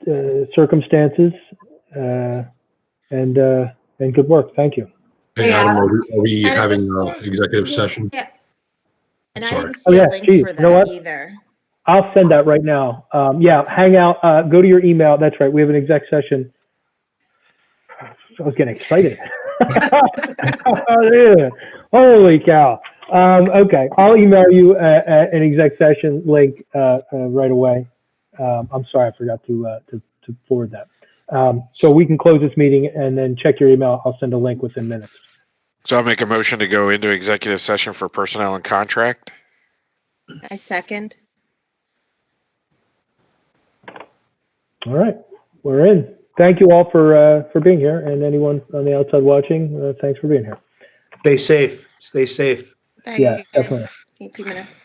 circumstances. And good work. Thank you. Hey, Adam, are we having executive session? Yeah. And Sorry. I didn't see a link for that either. I'll send that right now. Hang out, go to your email. That's right. We have an exec session. I was getting excited. Holy cow. Okay. I'll email you an exec session link right away. I'm sorry, I forgot to forward that. So we can close this meeting and then check your email. I'll send a link within minutes. So I'll make a motion to go into executive session for personnel and contract. I second. All right, we're in. Thank you all for being here, and anyone on the outside watching, thanks for being here. Stay safe. Stay safe. Bye, Yeah, guys. definitely. See you in a few minutes.